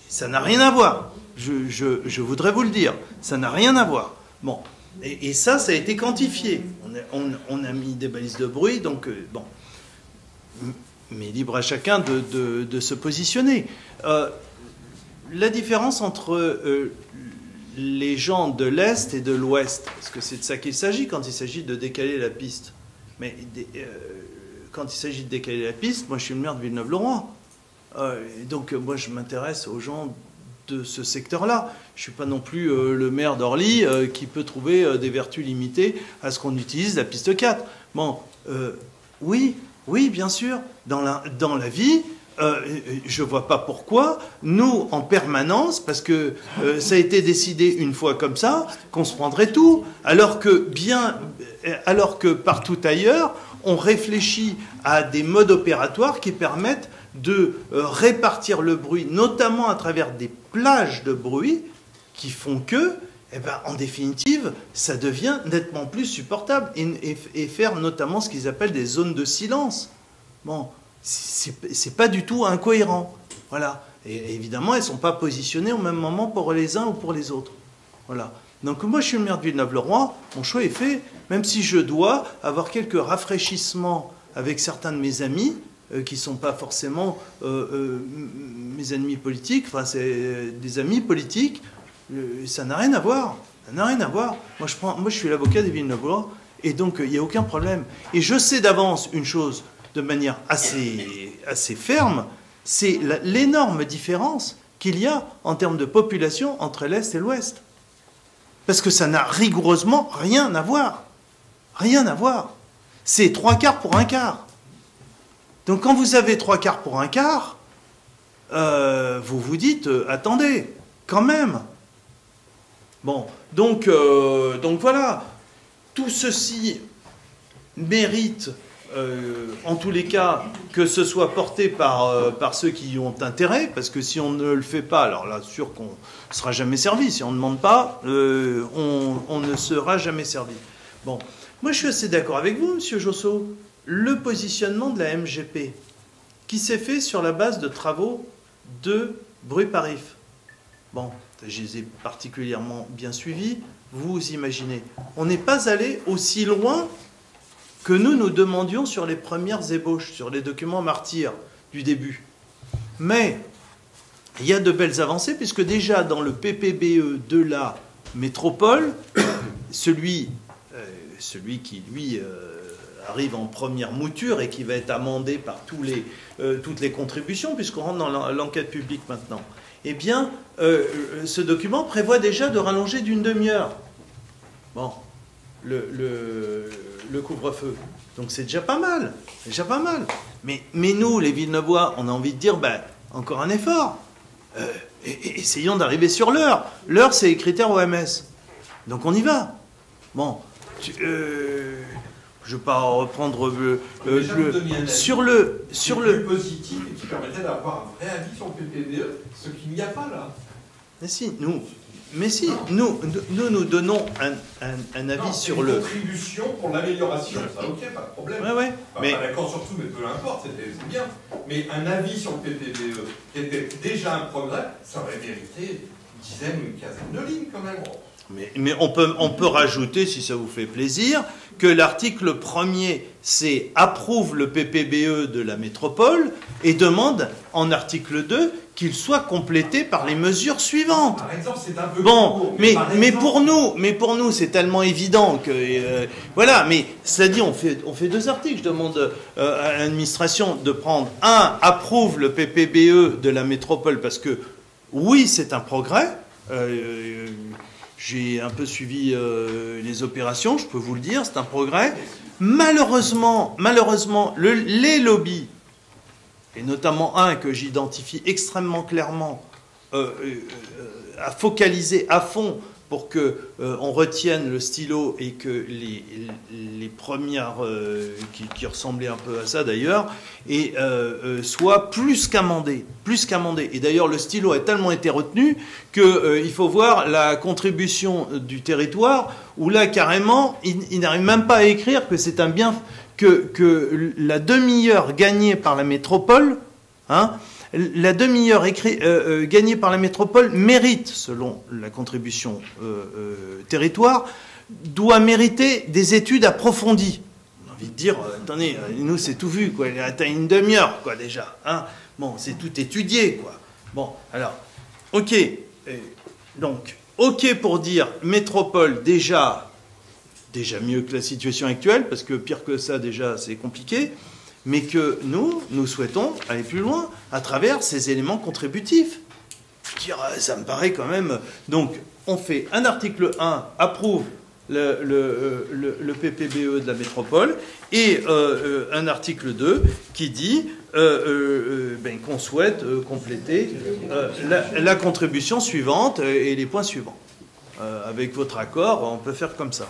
ça n'a rien à voir. Je voudrais vous le dire, ça n'a rien à voir. Bon, et ça a été quantifié. On a mis des balises de bruit, donc bon. Mais libre à chacun de se positionner. La différence entre les gens de l'Est et de l'Ouest, parce que c'est de ça qu'il s'agit quand il s'agit de décaler la piste. Mais quand il s'agit de décaler la piste, moi je suis le maire de Villeneuve-le-Roi. Donc moi je m'intéresse aux gens de ce secteur-là. Je ne suis pas non plus le maire d'Orly qui peut trouver des vertus limitées à ce qu'on utilise la piste 4. Bon, oui, bien sûr, dans la vie, je ne vois pas pourquoi, nous, en permanence, parce que ça a été décidé une fois comme ça, qu'on se prendrait tout, alors que partout ailleurs, on réfléchit à des modes opératoires qui permettent de répartir le bruit, notamment à travers des plages de bruit, qui font que, en définitive, ça devient nettement plus supportable, et faire notamment ce qu'ils appellent des zones de silence. Bon, c'est pas du tout incohérent. Voilà. Et évidemment, elles ne sont pas positionnées au même moment pour les uns ou pour les autres. Voilà. Donc moi, je suis le maire de Villeneuve-le-Roi, mon choix est fait, même si je dois avoir quelques rafraîchissements avec certains de mes amis, qui ne sont pas forcément mes ennemis politiques, enfin c'est des amis politiques, ça n'a rien à voir. Ça n'a rien à voir. Moi, je suis l'avocat des Villeneuve-le-Roi, et donc il n'y a aucun problème. Et je sais d'avance une chose, de manière assez ferme, c'est l'énorme différence qu'il y a en termes de population entre l'Est et l'Ouest. Parce que ça n'a rigoureusement rien à voir. Rien à voir. C'est 3/4 pour 1/4. Donc quand vous avez 3/4 pour 1/4, vous vous dites, attendez, quand même. Bon, donc voilà. Tout ceci mérite... en tous les cas, que ce soit porté par ceux qui y ont intérêt, parce que si on ne le fait pas, alors là, sûr qu'on ne sera jamais servi. Si on ne demande pas, on ne sera jamais servi. Bon, moi je suis assez d'accord avec vous, Monsieur Josso. Le positionnement de la MGP, qui s'est fait sur la base de travaux de Bruy-Parif. Bon, je les ai particulièrement bien suivis. Vous imaginez, on n'est pas allé aussi loin que nous demandions sur les premières ébauches, sur les documents martyrs du début. Mais il y a de belles avancées, puisque déjà dans le PPBE de la métropole, celui qui, lui, arrive en première mouture et qui va être amendé par toutes les contributions, puisqu'on rentre dans l'enquête publique maintenant, eh bien, ce document prévoit déjà de rallonger d'une demi-heure le couvre-feu. Donc c'est déjà pas mal. C'est déjà pas mal. Mais nous, les Villeneuvois, on a envie de dire, ben, encore un effort. Essayons d'arriver sur l'heure. L'heure, c'est les critères OMS. Donc on y va. Bon. Je ne vais pas reprendre sur le plus positif et qui permettrait d'avoir un vrai avis sur le PPBE, ce qu'il n'y a pas là. Mais si, nous donnons un avis sur le... Une contribution pour l'amélioration, ça ok, pas de problème. Ouais, mais... Pas d'accord sur tout, mais peu importe, c'est bien. Mais un avis sur le PPBE, qui était déjà un progrès, ça aurait mérité une dizaine ou une quinzaine de lignes quand même. Mais on peut rajouter, si ça vous fait plaisir, que l'article 1er, c'est approuve le PPBE de la métropole et demande en article 2 qu'il soit complété par les mesures suivantes. Par exemple, c'est un peu court, mais pour nous, c'est tellement évident que voilà. Mais cela dit, on fait 2 articles. Je demande à l'administration de prendre approuve le PPBE de la métropole parce que oui, c'est un progrès. J'ai un peu suivi les opérations, je peux vous le dire, c'est un progrès. Malheureusement, les lobbies, et notamment un que j'identifie extrêmement clairement, a focalisé à fond pour qu'on retienne le stylo et que les premières, qui ressemblaient un peu à ça d'ailleurs, soient plus qu'amendées. Et d'ailleurs, le stylo a tellement été retenu qu'il faut voir la contribution du territoire, où là, carrément, il n'arrive même pas à écrire que c'est un bien, que la demi-heure gagnée par la métropole, la demi-heure gagnée par la métropole mérite, selon la contribution territoire, doit mériter des études approfondies. On a envie de dire, attendez, nous c'est tout vu, quoi. Il a atteint une demi-heure, quoi, déjà. Bon, c'est tout étudié, quoi. Bon, alors, ok. Donc, ok pour dire métropole déjà mieux que la situation actuelle, parce que pire que ça, déjà, c'est compliqué. Mais que nous souhaitons aller plus loin à travers ces éléments contributifs. Je veux dire, ça me paraît quand même... Donc, on fait un article 1, approuve le PPBE de la métropole, et un article 2 qui dit qu'on souhaite compléter la contribution suivante et les points suivants. Avec votre accord, on peut faire comme ça.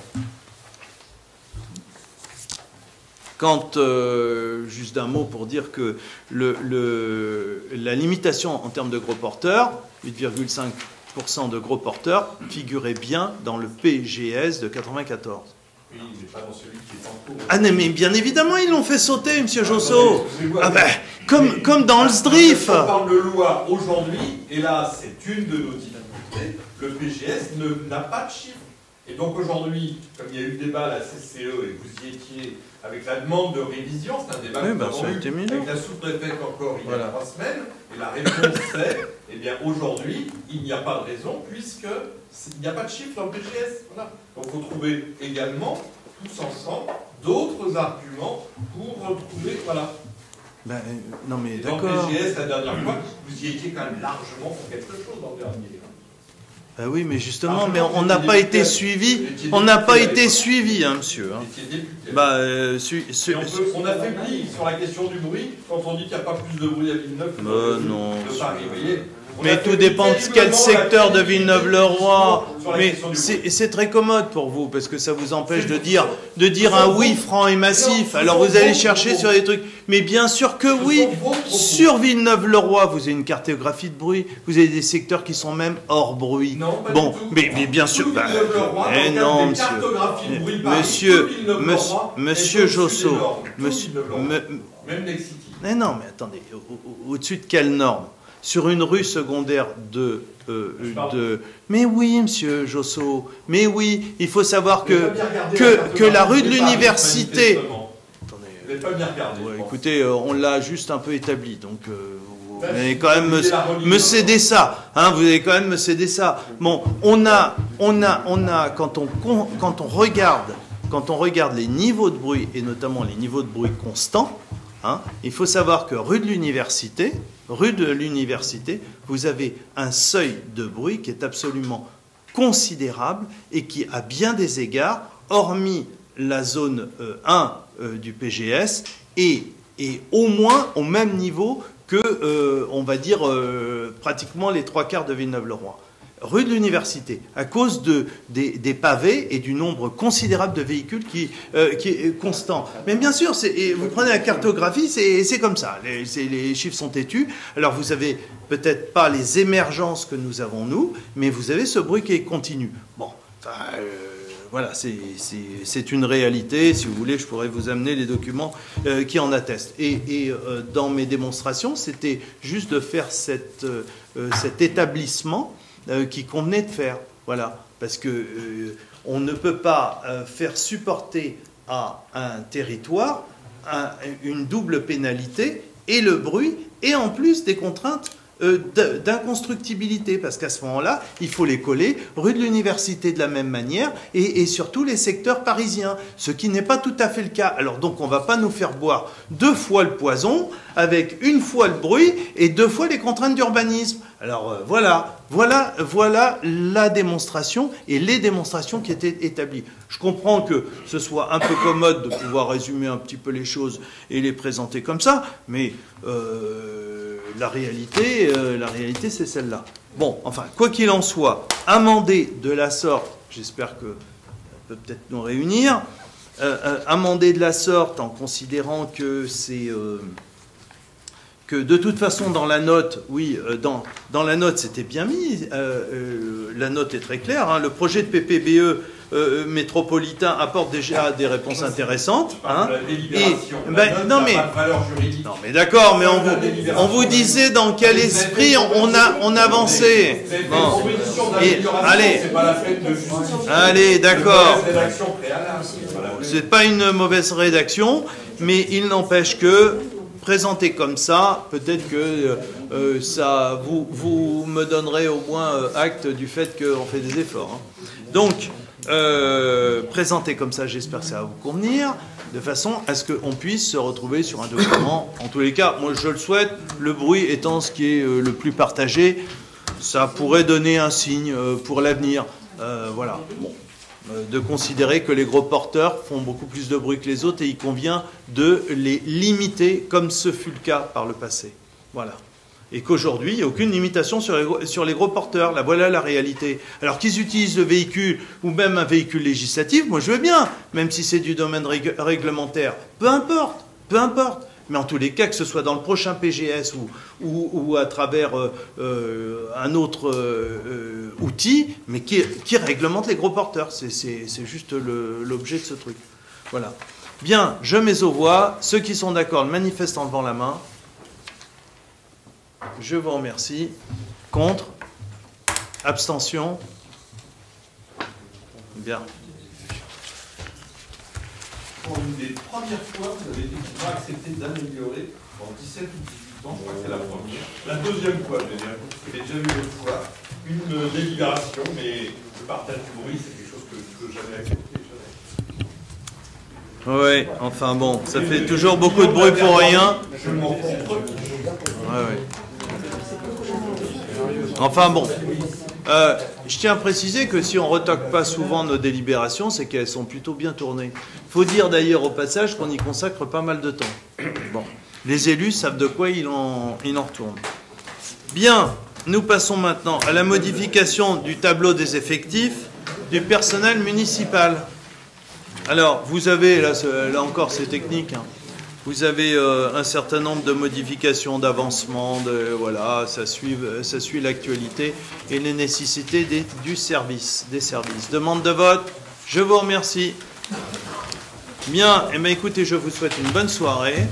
Quand, juste un mot pour dire que la limitation en termes de gros porteurs, 8,5% de gros porteurs, figurait bien dans le PGS de 94. Oui, mais pas dans celui qui est en cours. Ah non, mais bien évidemment, ils l'ont fait sauter, M. Josso. Comme dans le SDRIF. On parle de loi aujourd'hui, et là, c'est une de nos difficultés. Le PGS n'a pas de chiffre. Et donc aujourd'hui, comme il y a eu le débat à la CCE, et vous y étiez, avec la demande de révision, c'est un débat que nous avons eu avec la sous-préfète encore il y a 3 semaines, et la réponse c'est, eh bien aujourd'hui, il n'y a pas de raison, puisqu'il n'y a pas de chiffre dans le PGS. Voilà. Donc il faut trouver également, tous ensemble, d'autres arguments pour retrouver, voilà. Non mais d'accord. d'accord. Dans le PGS, la dernière fois, vous y étiez quand même largement pour quelque chose dans le dernier. Oui, mais justement, on n'a pas été suivi. On n'a pas été suivi, monsieur. On affaiblit sur la question du bruit quand on dit qu'il n'y a pas plus de bruit à Villeneuve que non. de Paris. Vous voyez, mais tout dépend de quel secteur de Villeneuve-le-Roi. Mais c'est très commode pour vous, parce que ça vous empêche de dire un oui franc et massif. Alors vous allez chercher sur des trucs. Mais bien sûr que oui. Sur Villeneuve-le-Roi, vous avez une cartographie de bruit. Vous avez des secteurs qui sont même hors bruit. Bon, mais bien sûr. Mais non, monsieur Josso. Même Nexity. Mais non, mais attendez. Au-dessus de quelle norme? Sur une rue secondaire Mais oui, monsieur Josso, mais oui, il faut savoir que la rue de l'université... Attendez, vous n'avez pas bien regardé. Écoutez, on l'a juste un peu établi, donc vous allez quand même me céder ça. Vous allez quand même me céder ça. Bon, on a quand on regarde quand on regarde les niveaux de bruit, et notamment les niveaux de bruit constants, hein, il faut savoir que rue de l'Université, vous avez un seuil de bruit qui est absolument considérable et qui, à bien des égards, hormis la zone 1 du PGS, est au moins au même niveau que, on va dire, pratiquement les 3/4 de Villeneuve-le-Roi. Rue de l'Université, à cause des pavés et du nombre considérable de véhicules qui est constant. Mais bien sûr, vous prenez la cartographie, c'est comme ça. Les chiffres sont têtus. Alors vous avez peut-être pas les émergences que nous avons nous, mais vous avez ce bruit qui est continu. Bon, enfin, voilà, c'est une réalité. Si vous voulez, je pourrais vous amener les documents qui en attestent. Et dans mes démonstrations, c'était juste de faire cet établissement qui convenait de faire. Voilà. Parce que on ne peut pas faire supporter à un territoire une double pénalité, et le bruit, et en plus des contraintes d'inconstructibilité, parce qu'à ce moment-là, il faut les coller rue de l'Université de la même manière, et surtout les secteurs parisiens, ce qui n'est pas tout à fait le cas. Alors donc on ne va pas nous faire boire 2 fois le poison, avec 1 fois le bruit et 2 fois les contraintes d'urbanisme. Alors voilà la démonstration et les démonstrations qui étaient établies. Je comprends que ce soit un peu commode de pouvoir résumer un petit peu les choses et les présenter comme ça, mais la réalité c'est celle-là. Bon, enfin, quoi qu'il en soit, amender de la sorte, j'espère que ça peut peut-être nous réunir, amender de la sorte en considérant que c'est... que de toute façon, dans la note, oui, dans la note, c'était bien mis. La note est très claire. Hein, le projet de PPBE métropolitain apporte déjà des réponses intéressantes. Hein, non mais d'accord, mais on vous disait dans quel esprit on avançait. Bon. Allez, d'accord. C'est pas une mauvaise rédaction, mais il n'empêche que présenté comme ça, peut-être que ça vous me donnerez au moins acte du fait qu'on fait des efforts. Hein. Donc, présenté comme ça, j'espère que ça va vous convenir, de façon à ce qu'on puisse se retrouver sur un document. En tous les cas, moi je le souhaite, le bruit étant ce qui est le plus partagé, ça pourrait donner un signe pour l'avenir. Voilà. Bon. De considérer que les gros porteurs font beaucoup plus de bruit que les autres et il convient de les limiter comme ce fut le cas par le passé. Voilà. Et qu'aujourd'hui, il n'y a aucune limitation sur les gros porteurs. Là, voilà la réalité. Alors qu'ils utilisent le véhicule ou même un véhicule législatif, moi je veux bien, même si c'est du domaine réglementaire. Peu importe, peu importe. Mais en tous les cas, que ce soit dans le prochain PGS ou à travers un autre outil, mais qui réglemente les gros porteurs. C'est juste l'objet de ce truc. Voilà. Bien, je mets aux voix. Ceux qui sont d'accord, le manifestent en levant la main. Je vous remercie. Contre? Abstention? Bien. Pour une des premières fois, vous avez effectivement accepté d'améliorer en 17 ou 18 ans, je crois que c'est la première. La deuxième fois, je veux dire, j'ai déjà eu une fois une délibération, mais le partage du bruit, c'est quelque chose que j'avais accepté. Oui, enfin bon, ça fait toujours beaucoup de bruit pour rien. Je m'en rends compte. Ouais. Enfin bon. Je tiens à préciser que si on ne retoque pas souvent nos délibérations, c'est qu'elles sont plutôt bien tournées. Il faut dire d'ailleurs au passage qu'on y consacre pas mal de temps. Bon, les élus savent de quoi il en retourne. Bien, nous passons maintenant à la modification du tableau des effectifs du personnel municipal. Alors, vous avez, là encore c'est technique, hein. Vous avez un certain nombre de modifications, d'avancement, voilà, ça suit l'actualité et les nécessités des services. Demande de vote, je vous remercie. Bien, eh bien, écoutez, je vous souhaite une bonne soirée.